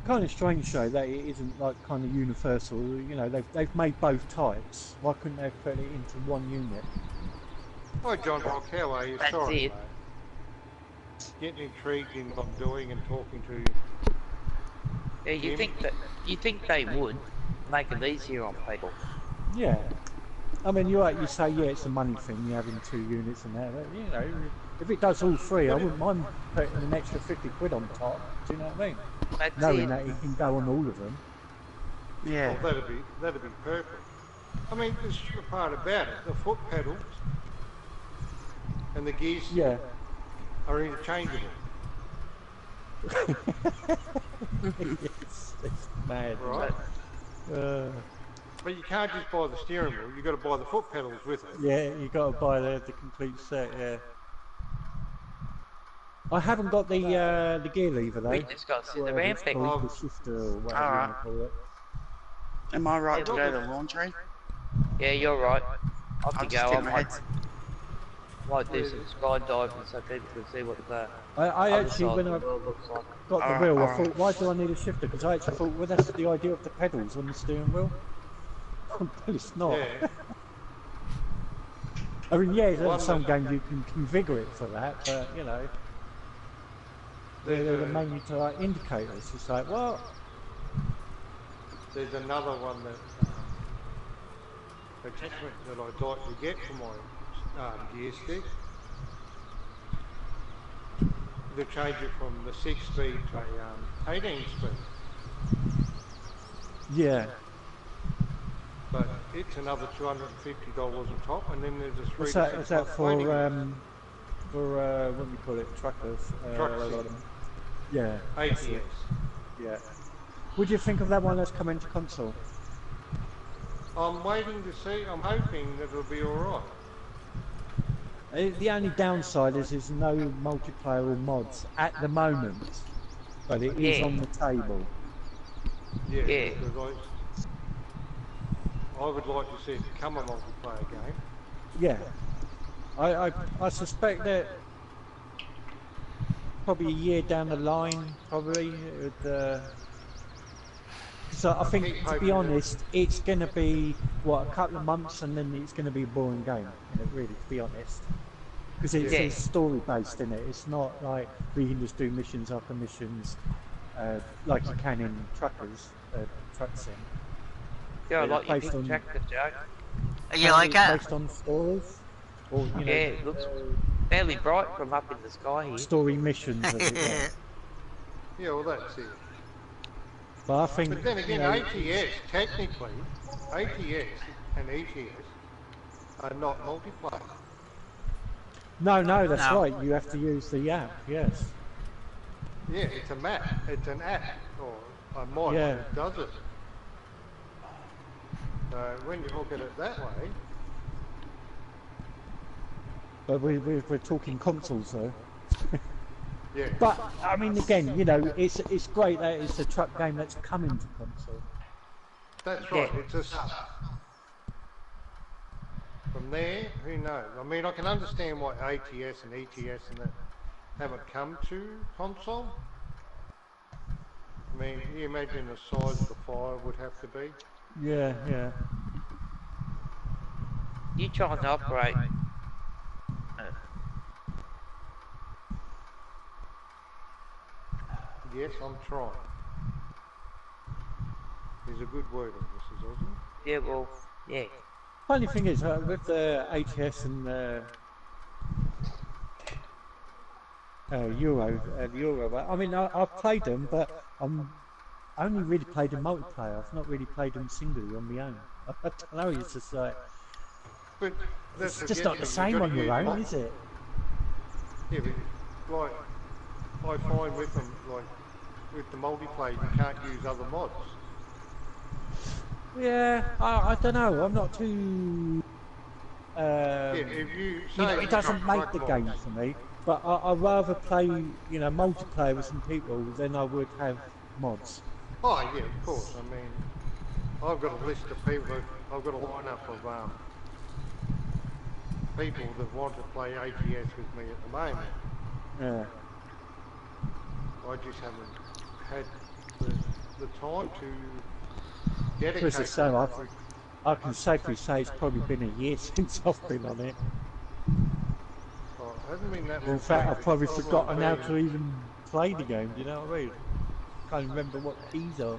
Kind of strange though that it isn't like kind of universal. You know, they've made both types. Why couldn't they put it into one unit? Hi John Rock, how are you? That's Sorry, it. mate. Getting intrigued in what I'm doing and talking to you. Yeah, you think they would make it easier on people? Yeah. I mean, you say, yeah, it's a money thing, you're having 2 units and that, but, you know, if it does all 3, I wouldn't mind putting an extra 50 quid on top, do you know what I mean? That's Knowing it. that it can go on all of them. Yeah. Well, that'd be perfect. I mean, the stupid part about it, the foot pedals and the gears Yeah. are interchangeable. it's mad. Right? But you can't just buy the steering wheel, you've got to buy the foot pedals with it. yeah, you got to buy the complete set, yeah. I haven't got the gear lever though. We just got to sit Whatever around, it's Beck. called, the shifter or whatever you want to call it. Am I right to go to the laundry? Yeah, you're right. Off I'll you just go. get I my might, head. might do some skydiving so people can see what the I other actually, side when of I the world looks like. got the wheel, I thought, why do I need a shifter? Because I actually thought, well, that's the idea of the pedals on the steering wheel. But it's not. Yeah. I mean, yeah, in some games you can configure it for that, but, you know, they're mainly to like indicators. It's like, well, There's another one that attachment that I'd like to get for my gear stick. To change it from the 6-speed to a 18-speed. yeah. But it's another $250 on top, and then there's a 3 What's to that? 6 Is that month for waiting list. what do we call it? Truckers. Truck yeah. ATS. Yeah. What do you think of that one that's come into console? I'm waiting to see. I'm hoping that it'll be all right. The only downside is there's no multiplayer or mods at the moment, but it is Yeah. on the table. Yeah. Yeah. Because I would like to see it become a multiplayer game. Yeah. I suspect that probably a year down the line, probably, it would, So I think, keep to hoping be that- honest, it's going to be, what, a couple of months and then it's going to be a boring game, really, to be honest. Because it's, Yeah. it's story-based, isn't it? It's not like we can just do missions after missions like you can in Truckers, Truck Sim. Yeah, It's like you based pick on- tractor, Joe. You like It's that? based on stories, or, you know, Yeah, it looks fairly bright from up in the sky here. story missions, as it were. Yeah, well, that's it. But I think, But then again, you know, ATS, technically, ATS and ETS are not multiplayer. no, that's No. right. You have to use the app. Yes. Yeah, it's a map. It's an app or a mod Yeah. that does it. So when you look at it that way, But we're talking consoles, though. yeah. But I mean, again, you know, it's great that it's a truck game that's coming to console. That's right. Yeah. It's just from there. Who knows? I mean, I can understand why ATS and ETS and that haven't come to console. I mean, can you imagine the size the file would have to be? Yeah, yeah. You trying to operate. Yes, I'm trying. There's a good word in this, isn't Yeah, well, yeah. Funny thing is, with the ATS and Euro, I mean, I've played them, but I only really played in multiplayer. I've not really played them singly on my own. I don't know, it's just like, But that's it's just not the same on your own, is it? Yeah, but like I find with them, like with the multiplayer, you can't use other mods. Yeah, I don't know. I'm not too. Yeah, if you You say know, it doesn't truck make the mods, game for me, but I'd rather play, you know, multiplayer with some people than I would have mods. Oh yeah, of course. I mean, I've got a list of people that I've got a lineup of people that want to play ATS with me at the moment. Yeah. I just haven't had the time to dedicate. As I say, I can safely say it's probably been a year since I've been on it. Oh, it hasn't been that long. In fact, I've probably It's forgotten how been- to even play the game. Do you know what I mean? Can't remember what keys are.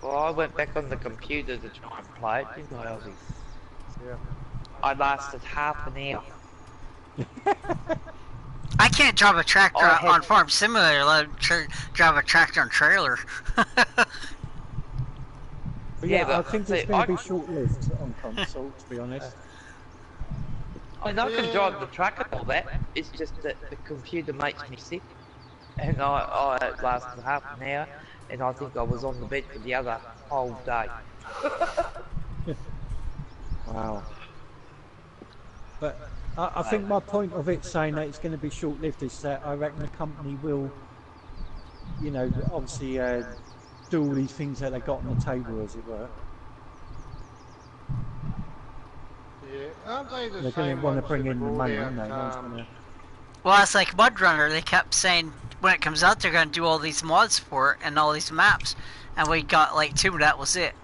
Well, I went back on the computer to try and play it, didn't I, Ozzy? Yeah. I lasted half an hour. I can't drive a tractor Oh, I had- on Farm Simulator, let him drive a tractor and trailer. But Yeah, yeah, but I think see, it's going to I- be short-lived on console, to be honest. I mean, I can drive the truck and all that. It's just that the computer makes me sick. And I lasted half an hour, and I think I was on the bed for the other whole day. Wow. But I think my point of it saying that it's going to be short-lived is that I reckon the company will, you know, obviously do all these things that they got on the table, as it were. Yeah. Aren't they the They're same going to want to ones bring that in the brought money, out, aren't they? No one's gonna... Well, it's like Mud Runner. They kept saying when it comes out, they're going to do all these mods for it and all these maps. And we got like 2, and that was it.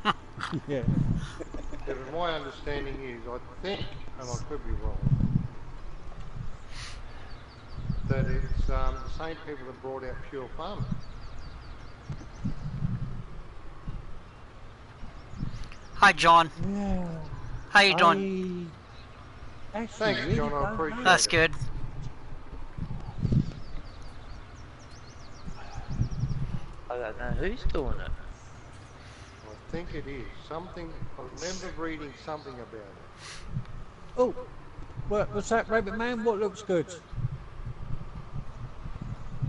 Yeah. Yeah, but my understanding is, I think, and I could be wrong, that it's the same people that brought out Pure Farming. Hi, John. Yeah. How you doing? I actually Thanks, really John, I don't appreciate know. That's good. I don't know who's doing it. I think it is something. I remember reading something about it. Oh, what's that, Rabbit Man? What looks good?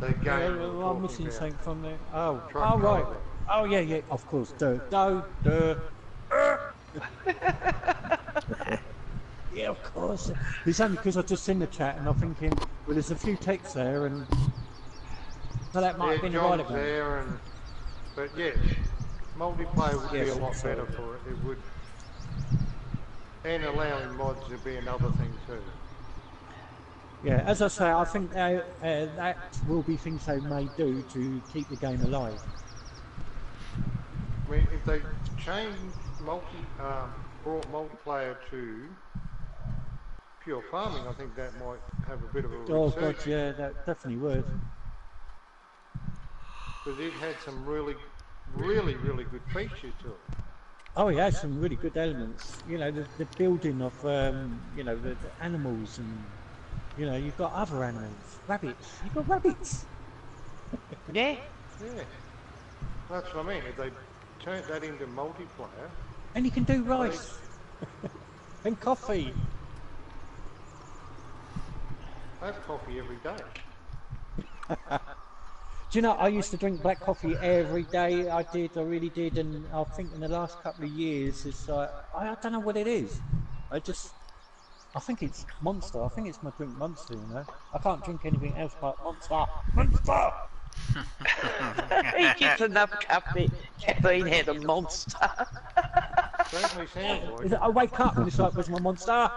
The game we were I'm talking missing about. something from there. Oh, Truck oh right. driver. Oh yeah, of course. Duh. Yeah, of course. It's only because I just seen the chat and I'm thinking, well, there's a few texts there, and well, that might have been the right John's one. there, but yes, multiplayer would be Yes, a lot so- better for it. It would, and allowing mods would be another thing too. Yeah, as I say, I think that will be things they may do to keep the game alive. if they changed brought multiplayer to pure farming, I think that might have a bit of a Oh God, resurgence. yeah, that definitely would. Because it had some really good features to it. Oh, it has some really good elements. You know, the building of, you know, the animals, and you know, you've got other animals, rabbits. You've got rabbits, Yeah. Yeah. That's what I mean. If they turned that into multiplayer, and you can do rice and coffee. I have coffee every day. Do you know, I used to drink black coffee every day. I really did, and I think in the last couple of years, it's like, I don't know what it is. I think it's Monster. I think it's my drink Monster, you know. I can't drink anything else but Monster. Monster! He gets enough caffeine out of Monster. Certainly sounds like it. I wake up and it's like, where's my Monster?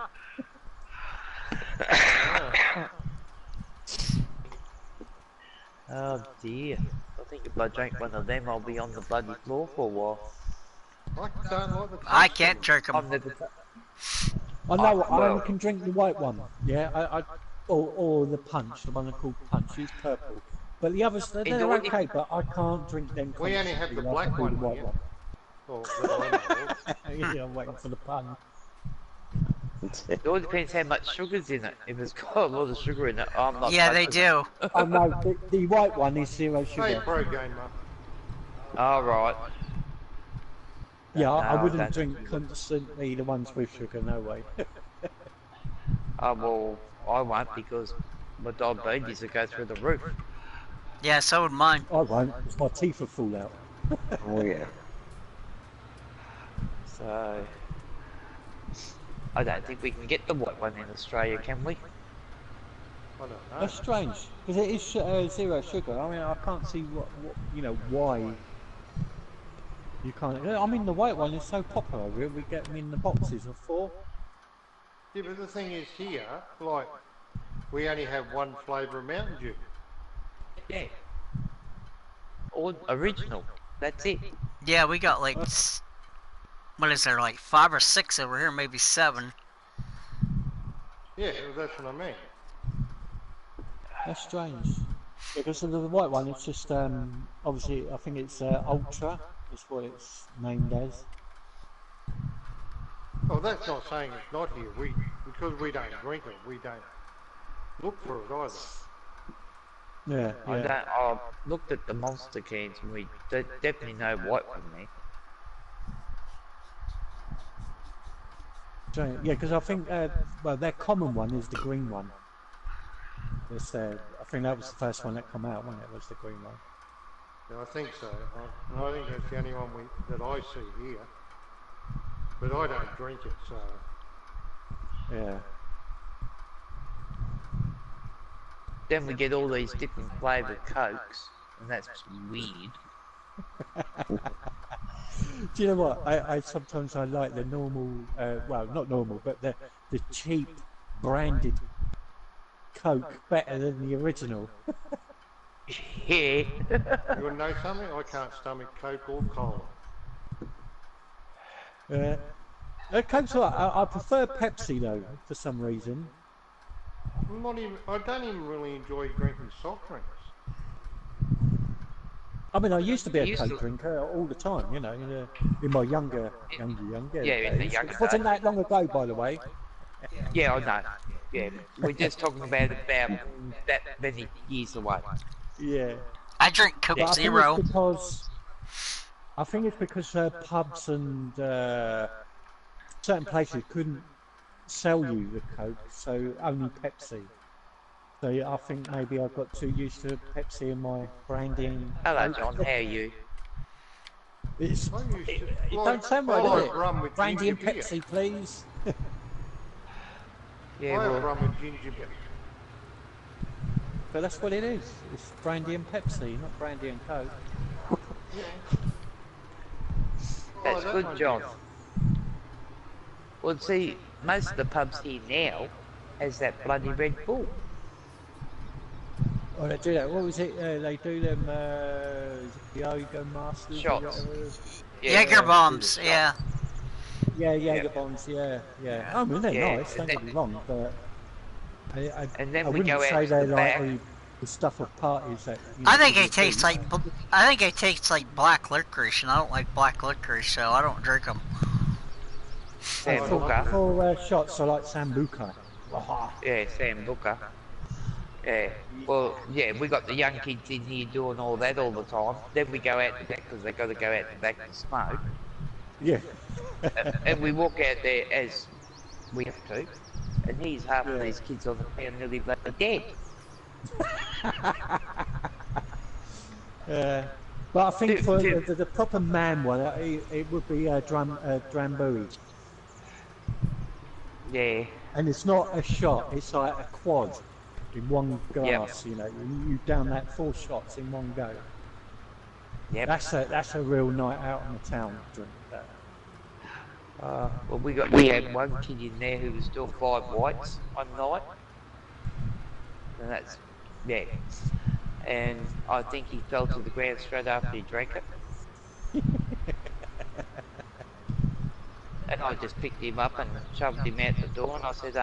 Oh dear. I think if I drink one of them, I'll be on the bloody floor for a while. I don't like the taste I of can't it. drink them. I've never. I know, I well- only can drink the white one. Yeah, or the punch, the one called punch. It's purple. But the others, they're the one you- okay, but I can't drink them. We only have the constantly, black I can do one the white here. one. Well, that I know of. Yeah, I'm waiting for the pun. It all depends how much sugar's in it. If it's got a lot of sugar in it, I'm not. Yeah, they touching it. do. Oh no, the white one is zero Hey, sugar. pro gamer. All right. Yeah, I No, wouldn't that's- drink constantly the ones with sugar, no way. Well, I won't because my diabetes will go through the roof. Yeah, so would mine. I won't, because my teeth will fall out. Oh yeah. So I don't think we can get the white one in Australia, can we? I don't know. That's strange, because it is zero sugar. I mean, I can't see what you know, why you can't. I mean, the white one is so popular. We get them in the boxes of 4. Yeah, but the thing is here, like, we only have one flavour of Mountain Dew. Yeah. Or original. That's it. Yeah, we got like, what is there, like 5 or 6 over here, maybe 7. Yeah, well, that's what I mean. That's strange. Because the white one, it's just obviously I think it's Ultra. Is what it's named as. Oh, that's not saying it's not here. Because we don't drink it, we don't look for it either. Yeah, yeah. I've looked at the monster cans and we definitely know white one there. Strange. Yeah, because I think well, their common one is the green one. It's, I think that was the first one that come out when it was the green one. Yeah, I think so. I think that's the only one that I see here. But I don't drink it, so... Yeah. Then we get all these different flavoured Cokes, and that's weird. Do you know what? I sometimes I like the normal, well, not normal, but the cheap branded Coke better than the original. Yeah. You want to know something? I can't stomach Coke or Cola. Coke's alright. I prefer Pepsi though, for some reason. I don't even really enjoy drinking soft drinks. I mean, I used to be a Used Coke to. drinker all the time, you know, in my younger Yeah, in the days. younger It wasn't days. that long ago, by the way. Yeah, I know. Yeah, we're just talking about that many years away. Yeah. I drink Coke But I think Zero. it's because pubs and certain places couldn't sell you the Coke, so only Pepsi. So I think maybe I got too used to Pepsi and my branding. Hello, John. How are you? It's, I used to, it don't sound right, I does like it? rum with Brandy and ginger beer. Pepsi, please. Yeah, I have well, rum with ginger beer. But that's what it is. It's brandy and Pepsi, not brandy and Coke. that's that good, might be John. all. Well, see, most of the pubs here now has that bloody Red Bull. Oh, they do that. What was it? They do them Yoga Masters Shots. or whatever. Jaeger bombs, yeah. Yeah, Jaeger bombs. Yeah. I mean, they're Yeah, nice. Don't and get me wrong, but And then I we wouldn't go out say to they're the like back. the stuff of parties that. You I know, think give it you tastes booze. like I think it tastes like black licorice, and I don't like black licorice, so I don't drink them. Sambuca. For shots, I like Sambuca. Yeah, Sambuca. Yeah. Well, yeah, we got the young kids in here doing all that all the time. Then we go out the back because they got to go out the back and smoke. Yeah. And we walk out there as we have to. And here's half of these kids on the ground nearly bloody dead. But I think for the proper man one, it would be Drambuie. Yeah. And it's not a shot, it's like a quad in one glass, you know. You down that 4 shots in one go. Yep. That's a real night out on the town drink. That. Well, we had one kid in there who was still 5 whites one night. And that's, yeah. And I think he fell to the ground straight after he drank it. And I just picked him up and shoved him out the door and I said,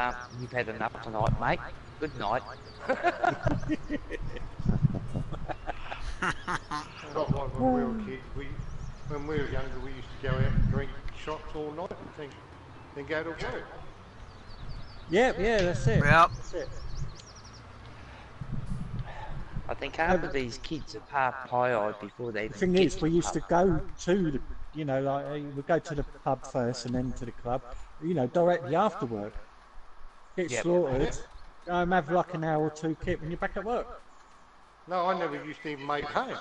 you've had enough tonight, mate. Good night. Not like when we were kids. When we were younger, we used to go out and drink shots all night and then go to work. Yeah, that's it. Yep. That's it. I think half of these kids are half pie-eyed before they The thing get is, to we the used to pub. go to the, you know, like we'd go to the pub first and then to the club, you know, directly after work. Get Yep. slaughtered, have like an hour or two kit when you're back at work. No, I never used to even make home.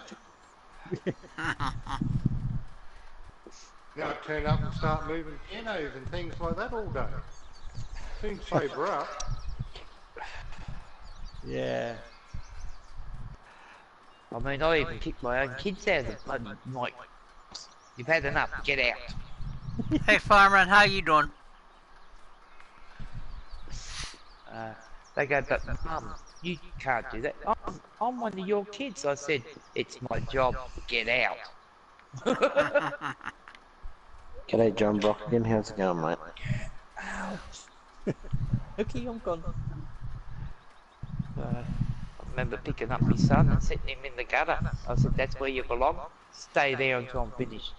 Then I'd turn up and start moving pianos and things like that all day. Soon sober up. Yeah. I mean, I even kicked my own kids out of the bloody like, you've had enough, get out. Hey, Fireman, how you doing? They go, but Mum, you can't do that. I'm one of your kids. I said, it's my job, get out. G'day, John Brock again. How's it going, mate? Okay, I'm gone. I remember picking up my son and setting him in the gutter. I said, that's where you belong. Stay there until I'm finished.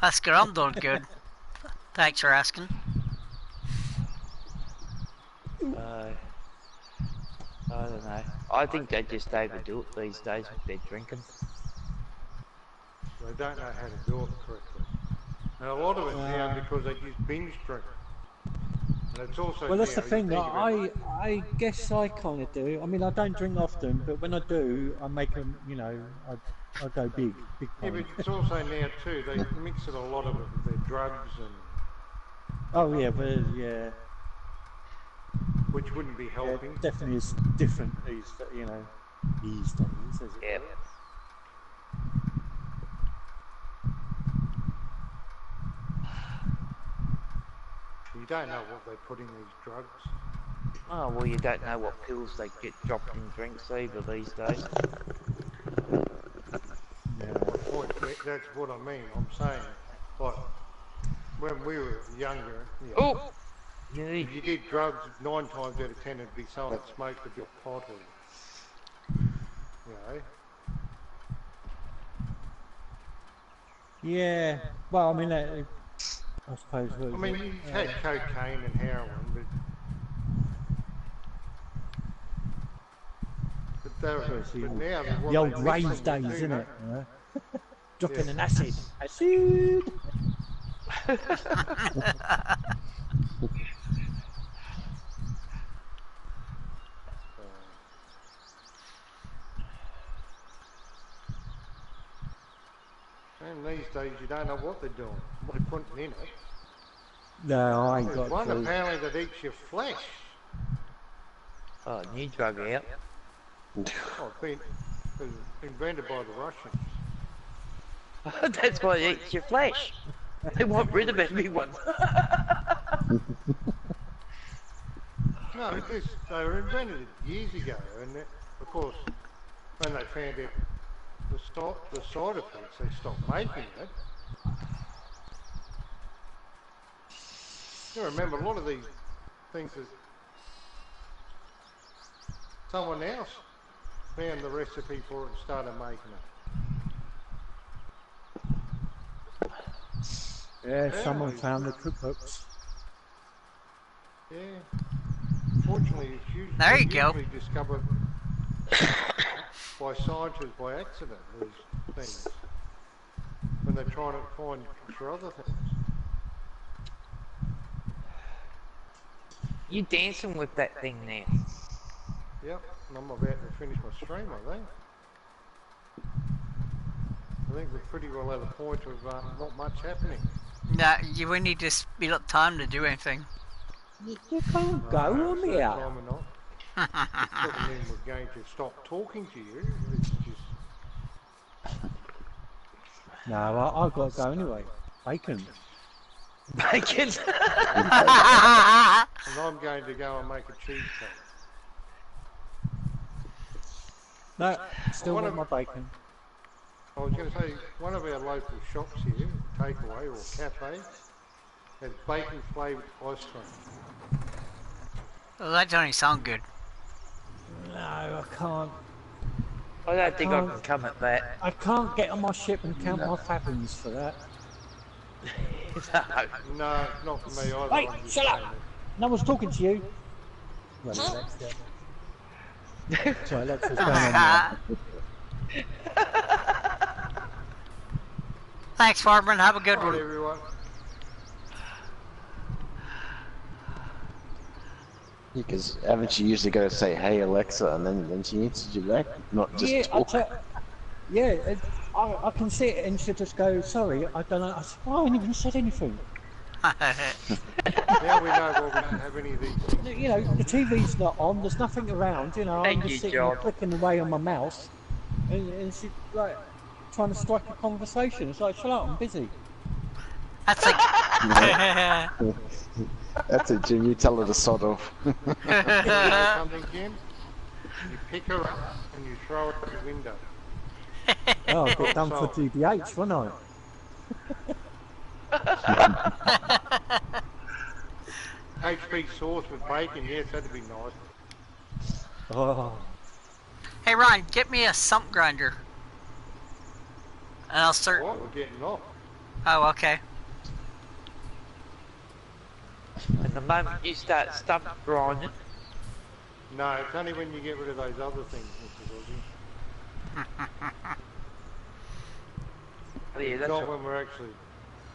That's good. I'm doing good. Thanks for asking. I don't know. I think they just overdo it these days with their drinking. They don't know how to do it correctly. And a lot of it's down because they just binge drink. And it's also Well, that's the you thing. think about I guess I kind of do. I mean, I don't drink often, but when I do, I make them. You know, I go big Yeah, time. but it's also now too, they mix it a lot of it with their drugs and Oh yeah, but yeah, which wouldn't be helping. it definitely is different these days, as it Yeah. were. You don't know what they put in these drugs. Oh, well, you don't know what pills they get dropped in drinks either these days. That's what I mean. I'm saying, like, when we were younger, Oh! if you did drugs, 9 times out of 10 it'd be someone that smoked a bit of pot with you. You know? Yeah. Well, I mean, I suppose. I mean, you had cocaine and heroin, but now the old rave days, isn't it? You know? Dropping an acid. Acid. And these days you don't know what they're doing, what they're putting in it. No, I ain't There's got one clue. apparently that eats your flesh. Oh, new drug out. Oh, it's been invented by the Russians. That's why it eats your flesh. They want rid of everyone. No, they were invented years ago, and of course, when they found out the side effects, they stopped making it. You remember a lot of these things that someone else found the recipe for it and started making it. Yeah, someone found the cookbooks. Yeah. Fortunately, it's There you go. usually discovered by scientists by accident, these things, when they're trying to find for other things. You dancing with that thing now? Yep, and I'm about to finish my stream, I think. I think we're pretty well at a point of not much happening. Nah, we need to speed up time to do anything. You can't go on Certain here. time or not. It doesn't mean we're going to stop talking to you. It's just... No, I've got to go anyway. Bacon. Bacon. And I'm going to go and make a cheesecake. No, still want my bacon. I was going to say, one of our local shops here, takeaway or cafe, has bacon flavoured ice cream. Well, that don't even sound good. No, I can't. I don't think I can come at that. I can't get on my ship and count my fathings for that. No, it's not for me either. Wait, I'm just shut up! saying it. No one's talking to you. Well, Alexa. Sorry, Alexa's going on now. Thanks, Farman. Have a good All right, one. everyone. Because haven't you usually got to say, "Hey Alexa," and then she answers you back, not just Yeah, talk? I can see it and she'll just go, sorry, I don't know. I said, well, I haven't even said anything. Now we know why we don't have any of these things. You know, the TV's not on, there's nothing around, you know, Thank I'm you, just sitting John. clicking away on my mouse. And she's like, trying to strike a conversation. It's like, shut up, I'm busy. That's like... That's it, Jim. You tell her to sod off. Something, Jim, you pick her up and you throw her out the window. Oh, I'll get done for DBH, won't I? HP sauce with bacon, yes, that'd be nice. Oh, Hey, Ryan, get me a sump grinder. And I'll start... What? We're getting off. Oh, okay. And the moment you start stump grinding, No, it's only when you get rid of those other things, Mr. Ozzy. oh yeah, that's Not right. when we're actually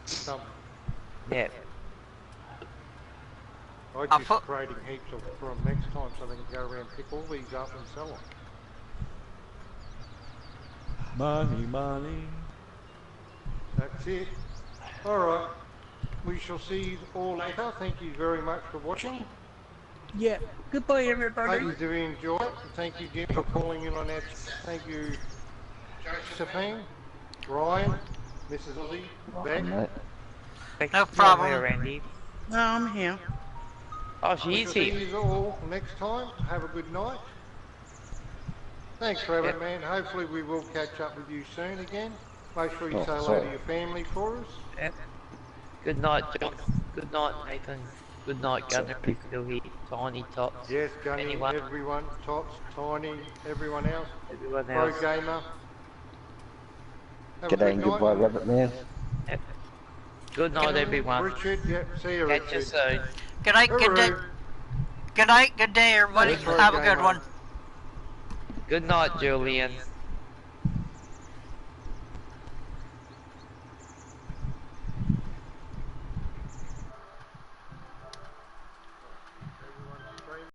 stumping. Yeah. I'm I'll just put- creating heaps of for them next time so they can go around and pick all these up and sell them. money, money. That's it. Alright. We shall see you all later. Thank you very much for watching. Yeah, goodbye Hope everybody. you do enjoy it. Thank you, Jim, for calling in on that. Thank you, Josephine, Ryan, Mrs. Ozzy, Beck. Mate. Thanks No for problem. coming, Randy. No, I'm here. Oh, We she shall is see here. you all next time. Have a good night. Thanks, Rabbit Man. Hopefully we will catch up with you soon again. Make sure you Oh, say hello sorry. to your family for us. Yep. Good night, John. Good night, Nathan. Good night, Gunner. If you're here. Tiny Tots. Yes, Gunny, Anyone? everyone, Tots, Tiny, everyone else, Everyone Pro else. Gamer. Have a G'day good and night. goodbye, Rabbit Man. Yep. Good night, everyone. Richard, yep, see you, Catch you Richard. soon. Good night, good day. Hooroo. Good night, good day, everybody. Thanks, Pro Have a good Gamer. one. Good night, Julian.